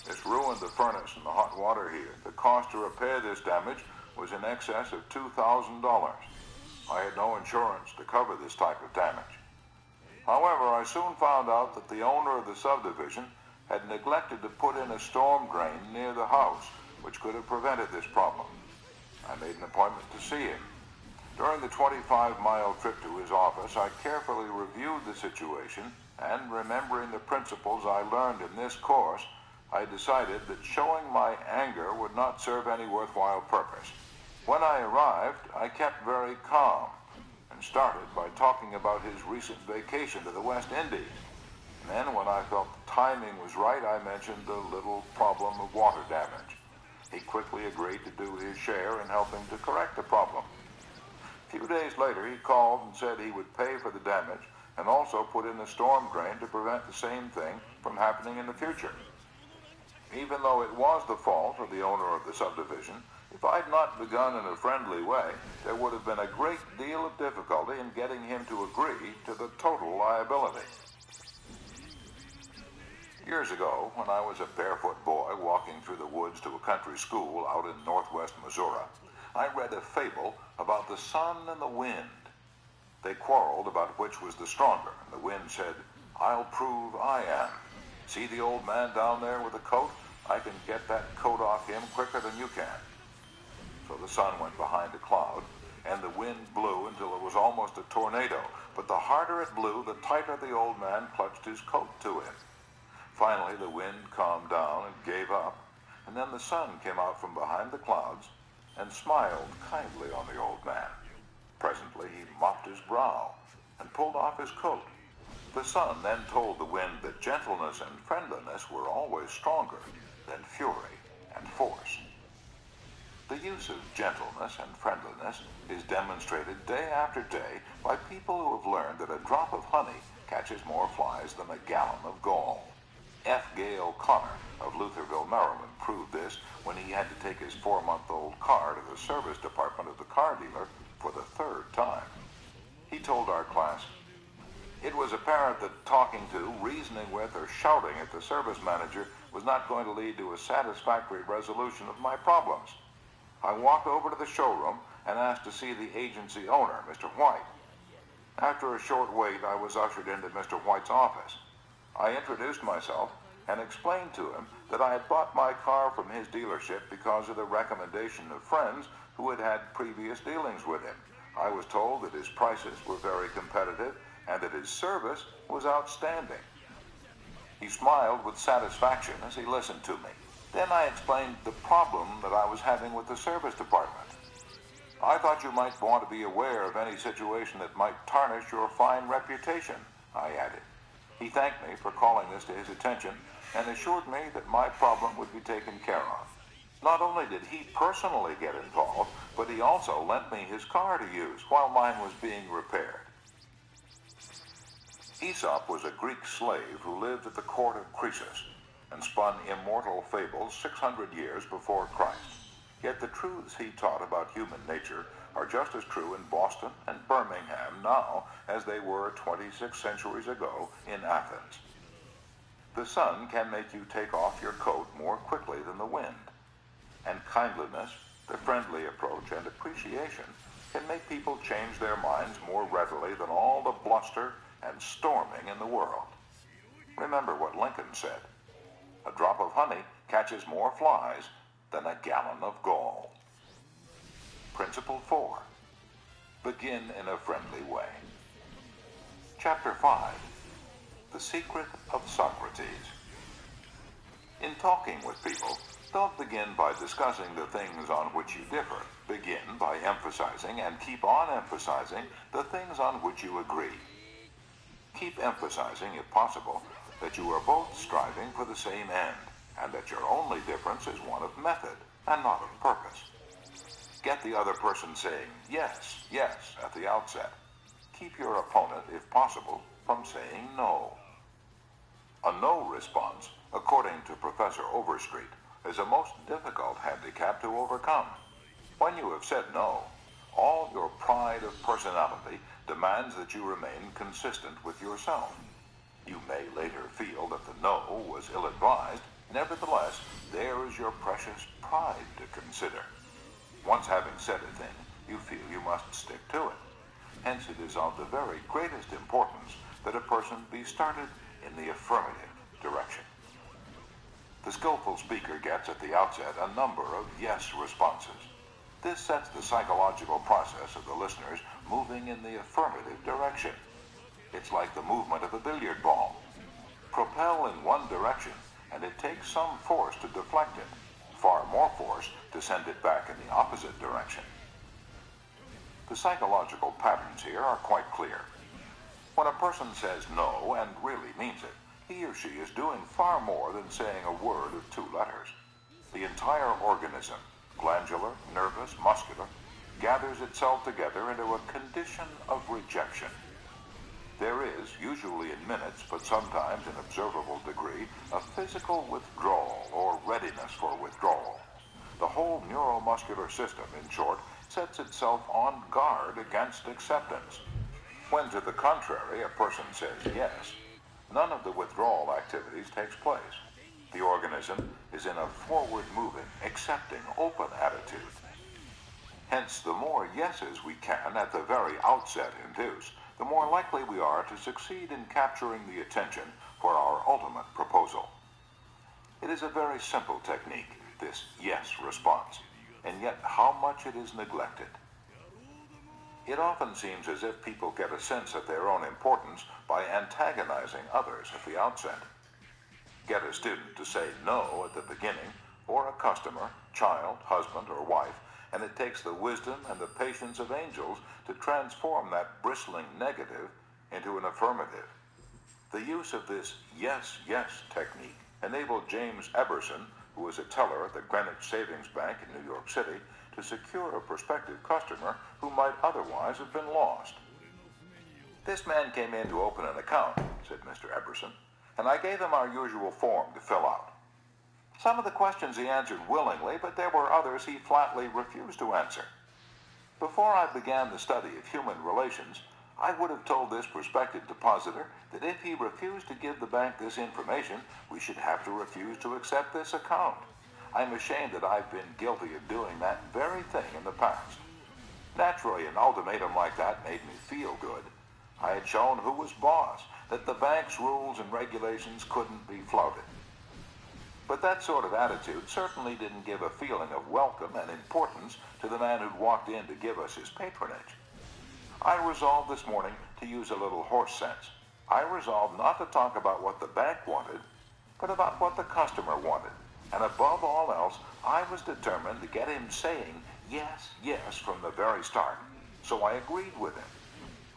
This ruined the furnace and the hot water heater. The cost to repair this damage was in excess of $2,000. I had no insurance to cover this type of damage. However, I soon found out that the owner of the subdivision had neglected to put in a storm drain near the house, which could have prevented this problem. I made an appointment to see him. During the 25-mile trip to his office, I carefully reviewed the situation, and remembering the principles I learned in this course, I decided that showing my anger would not serve any worthwhile purpose. When I arrived, I kept very calm and started by talking about his recent vacation to the West Indies. And then, when I felt the timing was right, I mentioned the little problem of water damage. He quickly agreed to do his share in helping to correct the problem. A few days later, he called and said he would pay for the damage and also put in a storm drain to prevent the same thing from happening in the future. Even though it was the fault of the owner of the subdivision, if I'd not begun in a friendly way, there would have been a great deal of difficulty in getting him to agree to the total liability. Years ago, when I was a barefoot boy walking through the woods to a country school out in northwest Missouri, I read a fable about the sun and the wind. They quarreled about which was the stronger, and the wind said, "I'll prove I am. See the old man down there with the coat? I can get that coat off him quicker than you can." So the sun went behind a cloud, and the wind blew until it was almost a tornado. But the harder it blew, the tighter the old man clutched his coat to him. Finally, the wind calmed down and gave up, and then the sun came out from behind the clouds, and smiled kindly on the old man. Presently he mopped his brow and pulled off his coat. The sun then told the wind that gentleness and friendliness were always stronger than fury and force. The use of gentleness and friendliness is demonstrated day after day by people who have learned that a drop of honey catches more flies than a gallon of gall. F. Gale Connor of Lutherville, Maryland, proved this when he had to take his 4-month-old car to the service department of the car dealer for the 3rd time. He told our class, "It was apparent that talking to, reasoning with, or shouting at the service manager was not going to lead to a satisfactory resolution of my problems. I walked over to the showroom and asked to see the agency owner, Mr. White. After a short wait, I was ushered into Mr. White's office. I introduced myself and explained to him that I had bought my car from his dealership because of the recommendation of friends who had had previous dealings with him. I was told that his prices were very competitive and that his service was outstanding." He smiled with satisfaction as he listened to me. Then I explained the problem that I was having with the service department. "I thought you might want to be aware of any situation that might tarnish your fine reputation," I added. He thanked me for calling this to his attention and assured me that my problem would be taken care of. Not only did he personally get involved, but he also lent me his car to use while mine was being repaired. Aesop was a Greek slave who lived at the court of Croesus and spun immortal fables 600 years before Christ. Yet the truths he taught about human nature are just as true in Boston and Birmingham now as they were 26 centuries ago in Athens. The sun can make you take off your coat more quickly than the wind, and kindliness, the friendly approach, and appreciation can make people change their minds more readily than all the bluster and storming in the world. Remember what Lincoln said, "A drop of honey catches more flies than a gallon of gall." Principle 4. Begin in a friendly way. Chapter 5. The Secret of Socrates. In talking with people, don't begin by discussing the things on which you differ. Begin by emphasizing and keep on emphasizing the things on which you agree. Keep emphasizing, if possible, that you are both striving for the same end, and that your only difference is one of method and not of purpose. Get the other person saying yes, yes at the outset. Keep your opponent, if possible, from saying no. A no response, according to Professor Overstreet, is a most difficult handicap to overcome. When you have said no, all your pride of personality demands that you remain consistent with yourself. You may later feel that the no was ill-advised. Nevertheless, there is your precious pride to consider. Once having said a thing, you feel you must stick to it. Hence it is of the very greatest importance that a person be started in the affirmative direction. The skillful speaker gets at the outset a number of yes responses. This sets the psychological process of the listeners moving in the affirmative direction. It's like the movement of a billiard ball. Propel in one direction, and it takes some force to deflect it, far more force to send it back in the opposite direction. The psychological patterns here are quite clear. When a person says no and really means it, he or she is doing far more than saying a word of 2 letters. The entire organism, glandular, nervous, muscular, gathers itself together into a condition of rejection. There is, usually in minutes, but sometimes in observable degree, a physical withdrawal or readiness for withdrawal. The whole neuromuscular system, in short, sets itself on guard against acceptance. When, to the contrary, a person says yes, none of the withdrawal activities takes place. The organism is in a forward-moving, accepting, open attitude. Hence, the more yeses we can at the very outset induce, the more likely we are to succeed in capturing the attention for our ultimate proposal. It is a very simple technique, this yes response, and yet how much it is neglected. It often seems as if people get a sense of their own importance by antagonizing others at the outset. Get a student to say no at the beginning, or a customer, child, husband, or wife, and it takes the wisdom and the patience of angels to transform that bristling negative into an affirmative. The use of this yes, yes technique enabled James Eberson, who was a teller at the Greenwich Savings Bank in New York City, to secure a prospective customer who might otherwise have been lost. "This man came in to open an account," said Mr. Eberson, "and I gave him our usual form to fill out. Some of the questions he answered willingly, but there were others he flatly refused to answer. Before I began the study of human relations, I would have told this prospective depositor that if he refused to give the bank this information, we should have to refuse to accept this account. I'm ashamed that I've been guilty of doing that very thing in the past. Naturally, an ultimatum like that made me feel good. I had shown who was boss, that the bank's rules and regulations couldn't be flouted. But that sort of attitude certainly didn't give a feeling of welcome and importance to the man who'd walked in to give us his patronage. I resolved this morning to use a little horse sense. I resolved not to talk about what the bank wanted, but about what the customer wanted. And above all else, I was determined to get him saying yes, yes from the very start. So I agreed with him.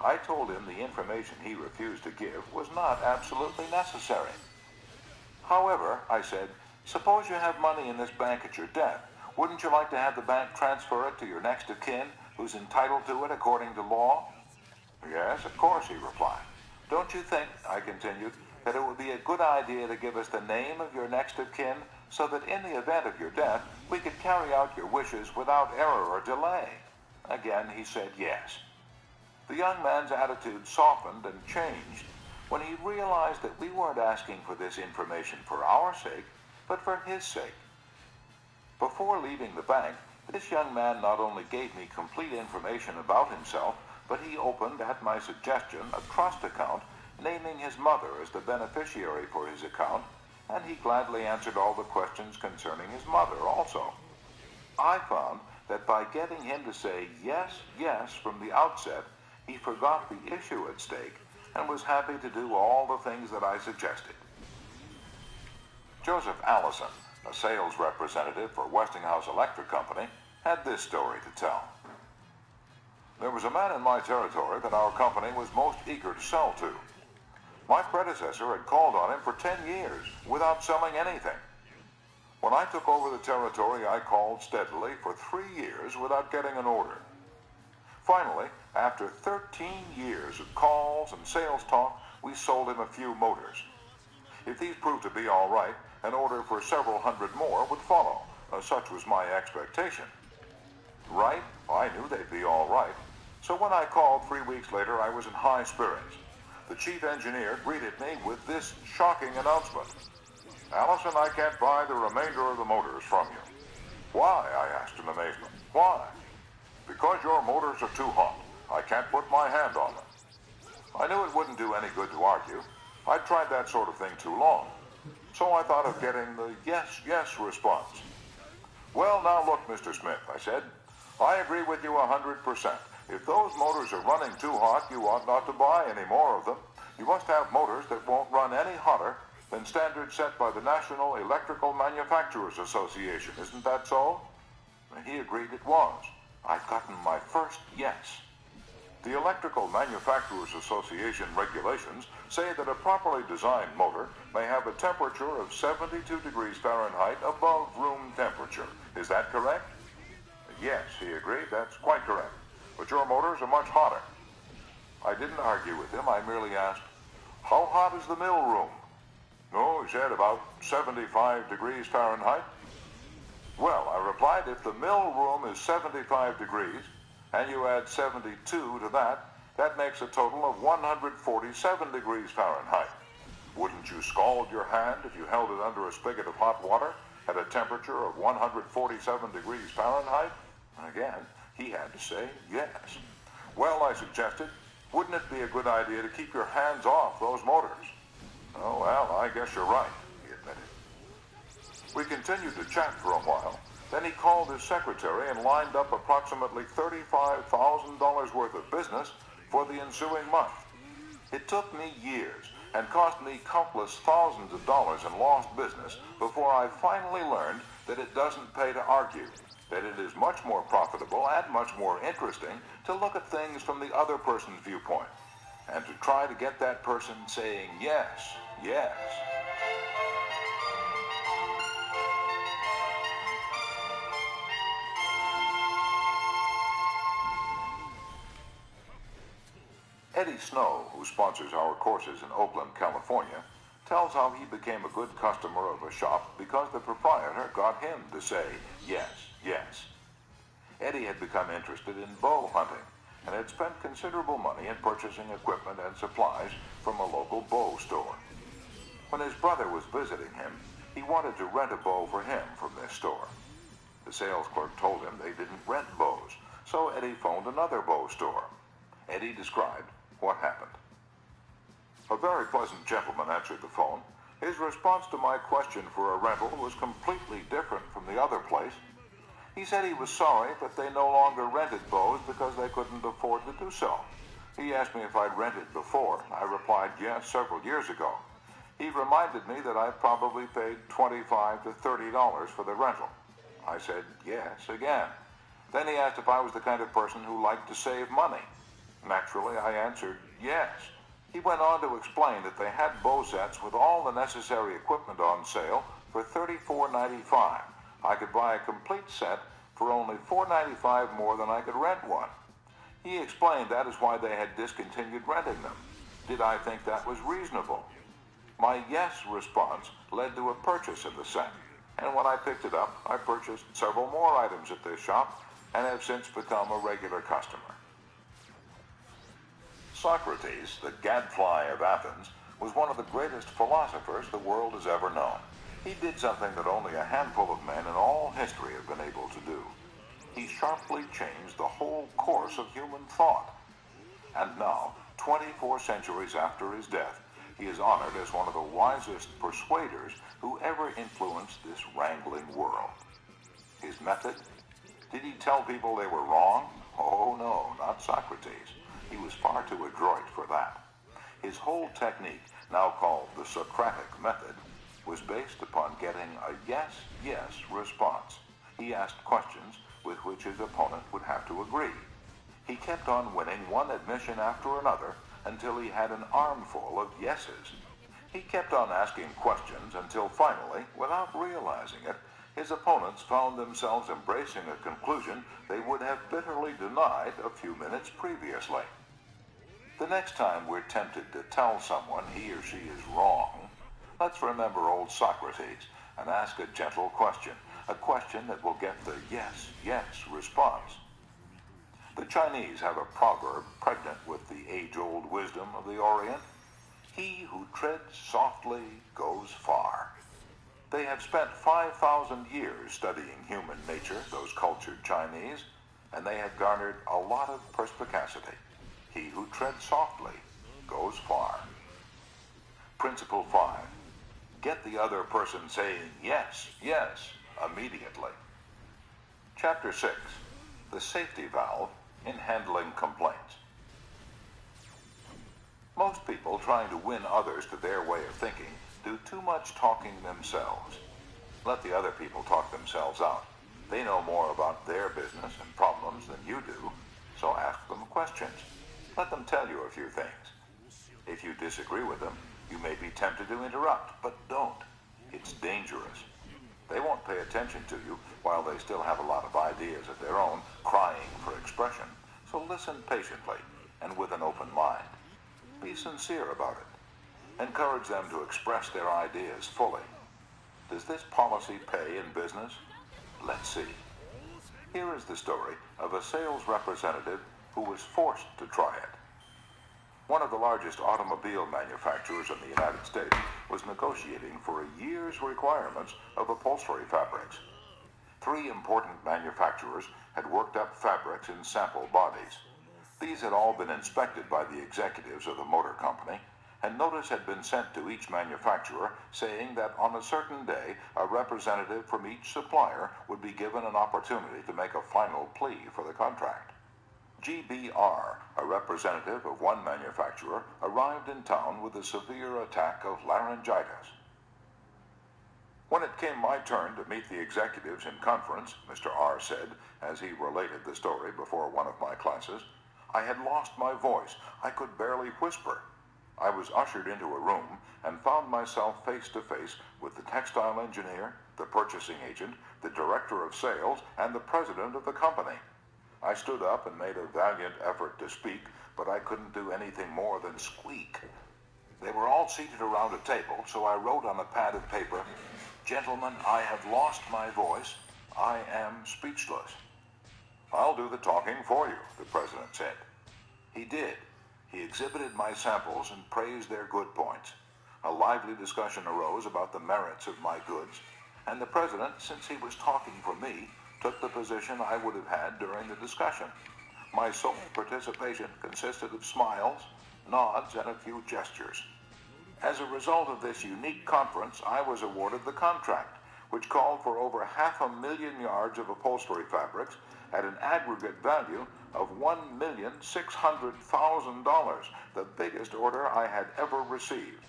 I told him the information he refused to give was not absolutely necessary. However, I said, suppose you have money in this bank at your death. Wouldn't you like to have the bank transfer it to your next of kin, who's entitled to it according to law? Yes, of course, he replied. Don't you think, I continued, that it would be a good idea to give us the name of your next of kin, so that in the event of your death, we could carry out your wishes without error or delay? Again, he said yes. The young man's attitude softened and changed when he realized that we weren't asking for this information for our sake, but for his sake. Before leaving the bank, this young man not only gave me complete information about himself, but he opened, at my suggestion, a trust account, naming his mother as the beneficiary for his account, and he gladly answered all the questions concerning his mother also. I found that by getting him to say yes, yes from the outset, he forgot the issue at stake and was happy to do all the things that I suggested. Joseph Allison, a sales representative for Westinghouse Electric Company, had this story to tell. There was a man in my territory that our company was most eager to sell to. My predecessor had called on him for 10 years without selling anything. When I took over the territory, I called steadily for 3 years without getting an order. Finally, after 13 years of calls and sales talk, we sold him a few motors. If these proved to be all right, an order for several hundred more would follow. Such was my expectation. Right? I knew they'd be all right. So when I called 3 weeks later, I was in high spirits. The chief engineer greeted me with this shocking announcement. Allison, I can't buy the remainder of the motors from you. Why? I asked in amazement. Why? Because your motors are too hot. I can't put my hand on them. I knew it wouldn't do any good to argue. I'd tried that sort of thing too long. So I thought of getting the yes, yes response. Well, now look, Mr. Smith, I said. I agree with you 100%. If those motors are running too hot, you ought not to buy any more of them. You must have motors that won't run any hotter than standards set by the National Electrical Manufacturers Association. Isn't that so? And he agreed it was. I'd gotten my first yes. The Electrical Manufacturers Association regulations say that a properly designed motor may have a temperature of 72 degrees Fahrenheit above room temperature. Is that correct? Yes, he agreed. That's quite correct. But your motors are much hotter. I didn't argue with him. I merely asked, how hot is the mill room? No, he said, about 75 degrees Fahrenheit. Well, I replied, if the mill room is 75 degrees, and you add 72 to that, that makes a total of 147 degrees Fahrenheit. Wouldn't you scald your hand if you held it under a spigot of hot water at a temperature of 147 degrees Fahrenheit? Again, he had to say yes. Well, I suggested, wouldn't it be a good idea to keep your hands off those motors? Oh, well, I guess you're right, he admitted. We continued to chat for a while. Then he called his secretary and lined up approximately $35,000 worth of business for the ensuing month. It took me years and cost me countless thousands of dollars in lost business before I finally learned that it doesn't pay to argue, that it is much more profitable and much more interesting to look at things from the other person's viewpoint, and to try to get that person saying yes, yes. Eddie Snow, who sponsors our courses in Oakland, California, tells how he became a good customer of a shop because the proprietor got him to say yes, yes. Eddie had become interested in bow hunting and had spent considerable money in purchasing equipment and supplies from a local bow store. When his brother was visiting him, he wanted to rent a bow for him from this store. The sales clerk told him they didn't rent bows, so Eddie phoned another bow store. Eddie described what happened. A very pleasant gentleman answered the phone. His response to my question for a rental was completely different from the other place. He said he was sorry, but they no longer rented bows because they couldn't afford to do so. He asked me if I'd rented before. I replied yes, several years ago. He reminded me that I probably paid $25 to $30 for the rental. I said yes again. Then he asked if I was the kind of person who liked to save money. Naturally, I answered yes. He went on to explain that they had bow sets with all the necessary equipment on sale for $34.95. I could buy a complete set for only $4.95 more than I could rent one. He explained that is why they had discontinued renting them. Did I think that was reasonable? My yes response led to a purchase of the set, and when I picked it up, I purchased several more items at this shop and have since become a regular customer. Socrates, the gadfly of Athens, was one of the greatest philosophers the world has ever known. He did something that only a handful of men in all history have been able to do. He sharply changed the whole course of human thought. And now, 24 centuries after his death, he is honored as one of the wisest persuaders who ever influenced this wrangling world. His method? Did he tell people they were wrong? Oh no, not Socrates. He was far too adroit for that. His whole technique, now called the Socratic method, was based upon getting a yes, yes response. He asked questions with which his opponent would have to agree. He kept on winning one admission after another until he had an armful of yeses. He kept on asking questions until finally, without realizing it, his opponents found themselves embracing a conclusion they would have bitterly denied a few minutes previously. The next time we're tempted to tell someone he or she is wrong, let's remember old Socrates and ask a gentle question, a question that will get the yes, yes response. The Chinese have a proverb pregnant with the age-old wisdom of the Orient. He who treads softly goes far. They have spent 5,000 years studying human nature, those cultured Chinese, and they have garnered a lot of perspicacity. He who treads softly goes far. Principle 5. Get the other person saying yes, yes, immediately. Chapter 6. The safety valve in handling complaints. Most people trying to win others to their way of thinking do too much talking themselves. Let the other people talk themselves out. They know more about their business and problems than you do, so ask them questions. Let them tell you a few things. If you disagree with them, you may be tempted to interrupt, but don't. It's dangerous. They won't pay attention to you while they still have a lot of ideas of their own, crying for expression. So listen patiently and with an open mind. Be sincere about it. Encourage them to express their ideas fully. Does this policy pay in business? Let's see. Here is the story of a sales representative who was forced to try it. One of the largest automobile manufacturers in the United States was negotiating for a year's requirements of upholstery fabrics. 3 important manufacturers had worked up fabrics in sample bodies. These had all been inspected by the executives of the motor company, and notice had been sent to each manufacturer saying that on a certain day a representative from each supplier would be given an opportunity to make a final plea for the contract. GBR, a representative of one manufacturer, arrived in town with a severe attack of laryngitis. When it came my turn to meet the executives in conference, Mr. R. said, as he related the story before one of my classes, I had lost my voice. I could barely whisper. I was ushered into a room and found myself face to face with the textile engineer, the purchasing agent, the director of sales, and the president of the company. I stood up and made a valiant effort to speak, but I couldn't do anything more than squeak. They were all seated around a table, so I wrote on a pad of paper, "Gentlemen, I have lost my voice. I am speechless." "I'll do the talking for you," the president said. He did. He exhibited my samples and praised their good points. A lively discussion arose about the merits of my goods, and the president, since he was talking for me, took the position I would have had during the discussion. My sole participation consisted of smiles, nods, and a few gestures. As a result of this unique conference, I was awarded the contract, which called for over 500,000 yards of upholstery fabrics at an aggregate value of $1,600,000, the biggest order I had ever received.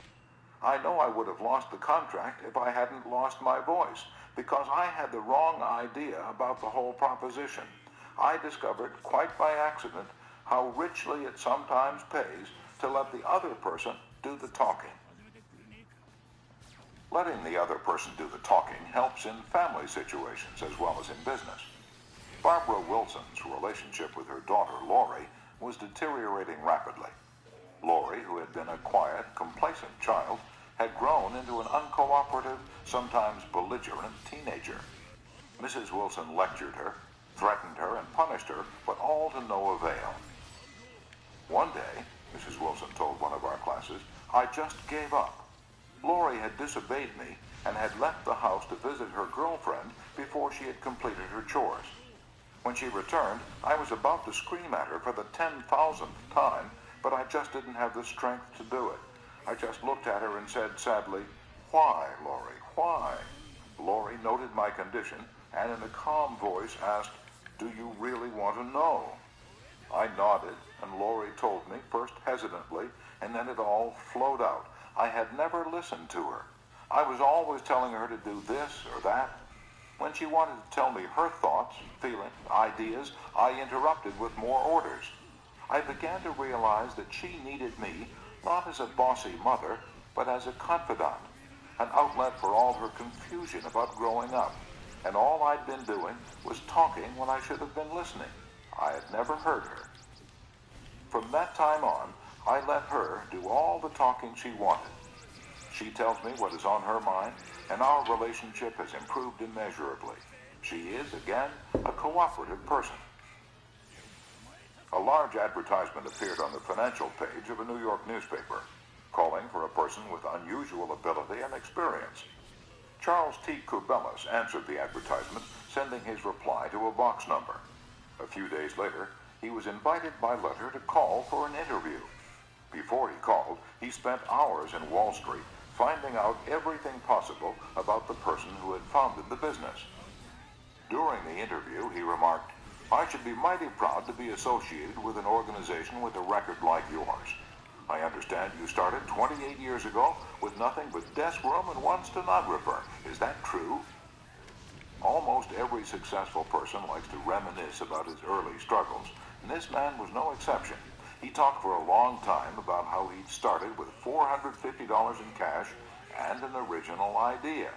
I know I would have lost the contract if I hadn't lost my voice, because I had the wrong idea about the whole proposition. I discovered, quite by accident, how richly it sometimes pays to let the other person do the talking. Letting the other person do the talking helps in family situations as well as in business. Barbara Wilson's relationship with her daughter, Lori, was deteriorating rapidly. Lori, who had been a quiet, complacent child, had grown into an uncooperative, sometimes belligerent teenager. Mrs. Wilson lectured her, threatened her, and punished her, but all to no avail. One day, Mrs. Wilson told one of our classes, I just gave up. Lori had disobeyed me and had left the house to visit her girlfriend before she had completed her chores. When she returned, I was about to scream at her for the 10,000th time, but I just didn't have the strength to do it. I just looked at her and said sadly, "Why, Lori, why?" Lori noted my condition and in a calm voice asked, "Do you really want to know?" I nodded, and Lori told me, first hesitantly, and then it all flowed out. I had never listened to her. I was always telling her to do this or that. When she wanted to tell me her thoughts, feelings, ideas, I interrupted with more orders. I began to realize that she needed me not as a bossy mother, but as a confidant, an outlet for all her confusion about growing up. And all I'd been doing was talking when I should have been listening. I had never heard her. From that time on, I let her do all the talking she wanted. She tells me what is on her mind, and our relationship has improved immeasurably. She is, again, a cooperative person. A large advertisement appeared on the financial page of a New York newspaper, calling for a person with unusual ability and experience. Charles T. Kubelis answered the advertisement, sending his reply to a box number. A few days later, he was invited by letter to call for an interview. Before he called, he spent hours in Wall Street finding out everything possible about the person who had founded the business. During the interview, he remarked, "I should be mighty proud to be associated with an organization with a record like yours. I understand you started 28 years ago with nothing but desk room and one stenographer. Is that true?" Almost every successful person likes to reminisce about his early struggles, and this man was no exception. He talked for a long time about how he'd started with $450 in cash and an original idea.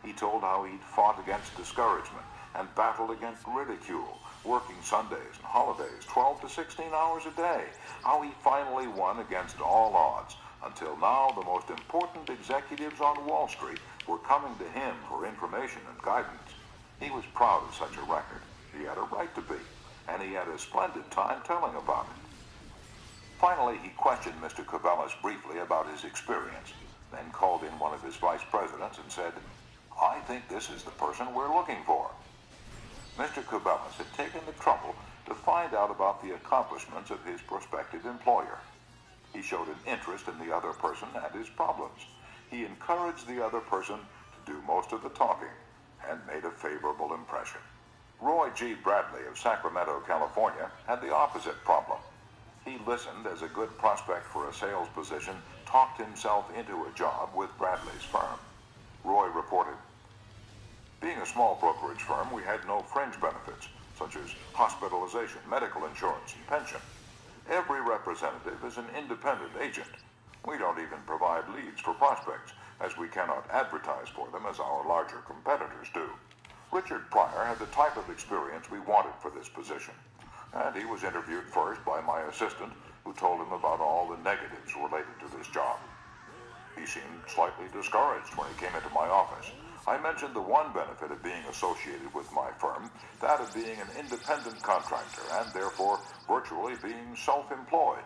He told how he'd fought against discouragement and battled against ridicule, working Sundays and holidays 12 to 16 hours a day, how he finally won against all odds, until now the most important executives on Wall Street were coming to him for information and guidance. He was proud of such a record. He had a right to be, and he had a splendid time telling about it. Finally, he questioned Mr. Kubelis briefly about his experience, then called in one of his vice presidents and said, "I think this is the person we're looking for." Mr. Kubelis had taken the trouble to find out about the accomplishments of his prospective employer. He showed an interest in the other person and his problems. He encouraged the other person to do most of the talking and made a favorable impression. Roy G. Bradley of Sacramento, California, had the opposite problem. He listened as a good prospect for a sales position talked himself into a job with Bradley's firm. Roy reported. Being a small brokerage firm, we had no fringe benefits, such as hospitalization, medical insurance, and pension. Every representative is an independent agent. We don't even provide leads for prospects, as we cannot advertise for them as our larger competitors do. Richard Pryor had the type of experience we wanted for this position, and he was interviewed first by my assistant, who told him about all the negatives related to this job. He seemed slightly discouraged when he came into my office. I mentioned the one benefit of being associated with my firm, that of being an independent contractor and therefore virtually being self-employed.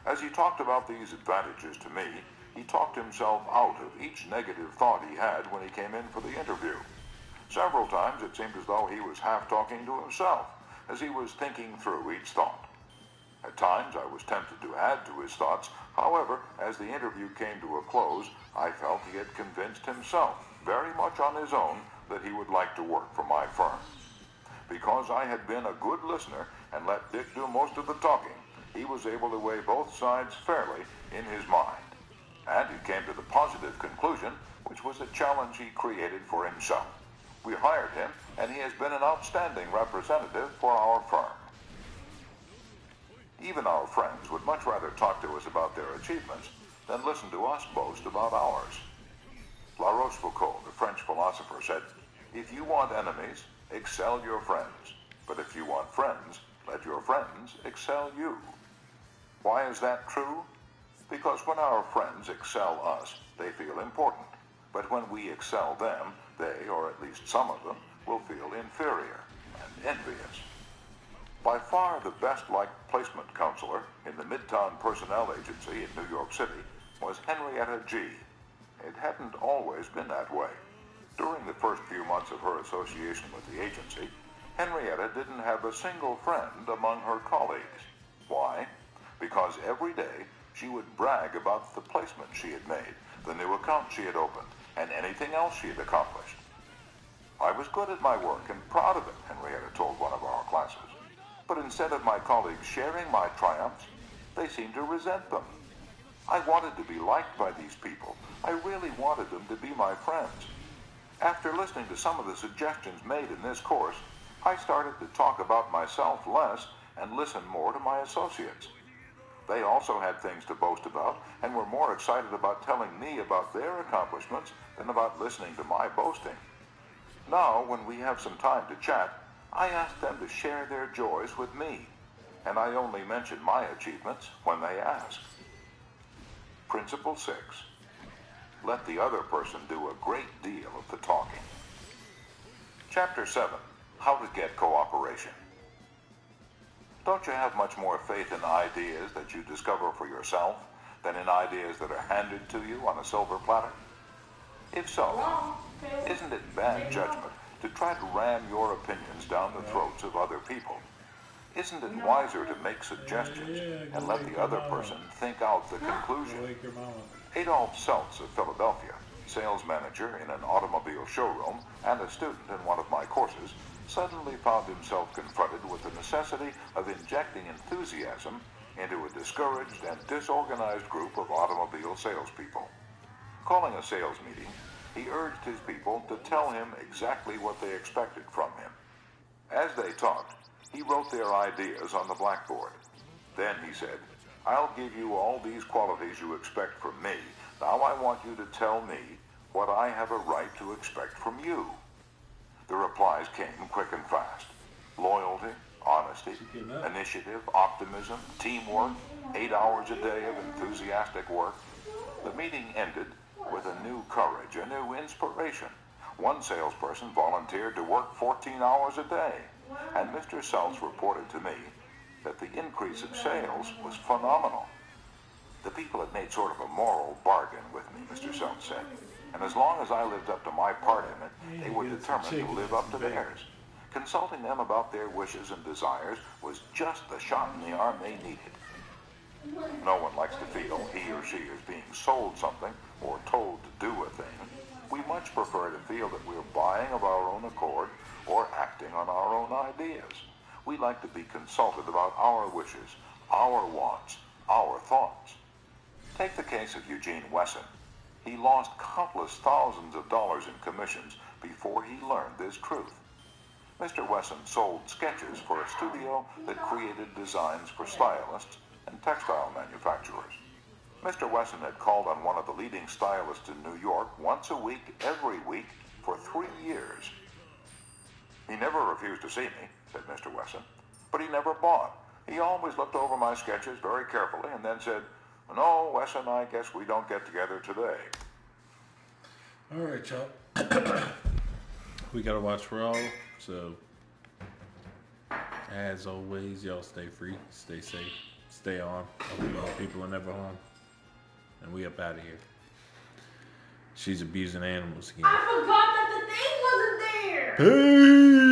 As he talked about these advantages to me, he talked himself out of each negative thought he had when he came in for the interview. Several times it seemed as though he was half talking to himself, as he was thinking through each thought. At times I was tempted to add to his thoughts. However, as the interview came to a close, I felt he had convinced himself, very much on his own, that he would like to work for my firm. Because I had been a good listener and let Dick do most of the talking, he was able to weigh both sides fairly in his mind. And he came to the positive conclusion, which was a challenge he created for himself. We hired him, and he has been an outstanding representative for our firm. Even our friends would much rather talk to us about their achievements than listen to us boast about ours. La Rochefoucauld, the French philosopher, said, "If you want enemies, excel your friends. But if you want friends, let your friends excel you." Why is that true? Because when our friends excel us, they feel important. But when we excel them, they, or at least some of them, will feel inferior and envious. By far the best-liked placement counselor in the Midtown Personnel Agency in New York City was Henrietta G. It hadn't always been that way. During the first few months of her association with the agency, Henrietta didn't have a single friend among her colleagues. Why? Because every day she would brag about the placement she had made, the new account she had opened, and anything else she had accomplished. I was good at my work and proud of it, Henrietta told one of our classes. But instead of my colleagues sharing my triumphs, they seemed to resent them. I wanted to be liked by these people. I really wanted them to be my friends. After listening to some of the suggestions made in this course, I started to talk about myself less and listen more to my associates. They also had things to boast about and were more excited about telling me about their accomplishments than about listening to my boasting. Now, when we have some time to chat, I ask them to share their joys with me, and I only mention my achievements when they ask. Principle 6. Let the other person do a great deal of the talking. Chapter 7. How to get cooperation. Don't you have much more faith in ideas that you discover for yourself than in ideas that are handed to you on a silver platter? If so, isn't it bad judgment to try to ram your opinions down the throats of other people? Isn't it wiser to make suggestions and let the other person think out the conclusion? Adolph Seltz of Philadelphia, sales manager in an automobile showroom and a student in one of my courses, suddenly found himself confronted with the necessity of injecting enthusiasm into a discouraged and disorganized group of automobile salespeople. Calling a sales meeting, he urged his people to tell him exactly what they expected from him. As they talked, he wrote their ideas on the blackboard. Then he said, "I'll give you all these qualities you expect from me. Now I want you to tell me what I have a right to expect from you." The replies came quick and fast. Loyalty, honesty, initiative, optimism, teamwork, 8 hours a day of enthusiastic work. The meeting ended with a new courage, a new inspiration. One salesperson volunteered to work 14 hours a day, and Mr. Seltz reported to me that the increase of sales was phenomenal. The people had made sort of a moral bargain with me, Mr. Seltz said, and as long as I lived up to my part in it, they were determined to live up to theirs. Consulting them about their wishes and desires was just the shot in the arm they needed. No one likes to feel he or she is being sold something or told to do a thing. We much prefer to feel that we're buying of our own accord or acting on our own ideas. We like to be consulted about our wishes, our wants, our thoughts. Take the case of Eugene Wesson. He lost countless thousands of dollars in commissions before he learned this truth. Mr. Wesson sold sketches for a studio that created designs for stylists and textile manufacturers. Mr. Wesson had called on one of the leading stylists in New York once a week, every week, for 3 years. He never refused to see me, said Mr. Wesson, but he never bought. He always looked over my sketches very carefully and then said, "No, Wesson, I guess we don't get together today." All right, y'all. We gotta watch Raw, so as always, y'all stay free, stay safe, stay on. Hope you all people are never home. And we up out of here. She's abusing animals again. I forgot that the thing wasn't there. Peace.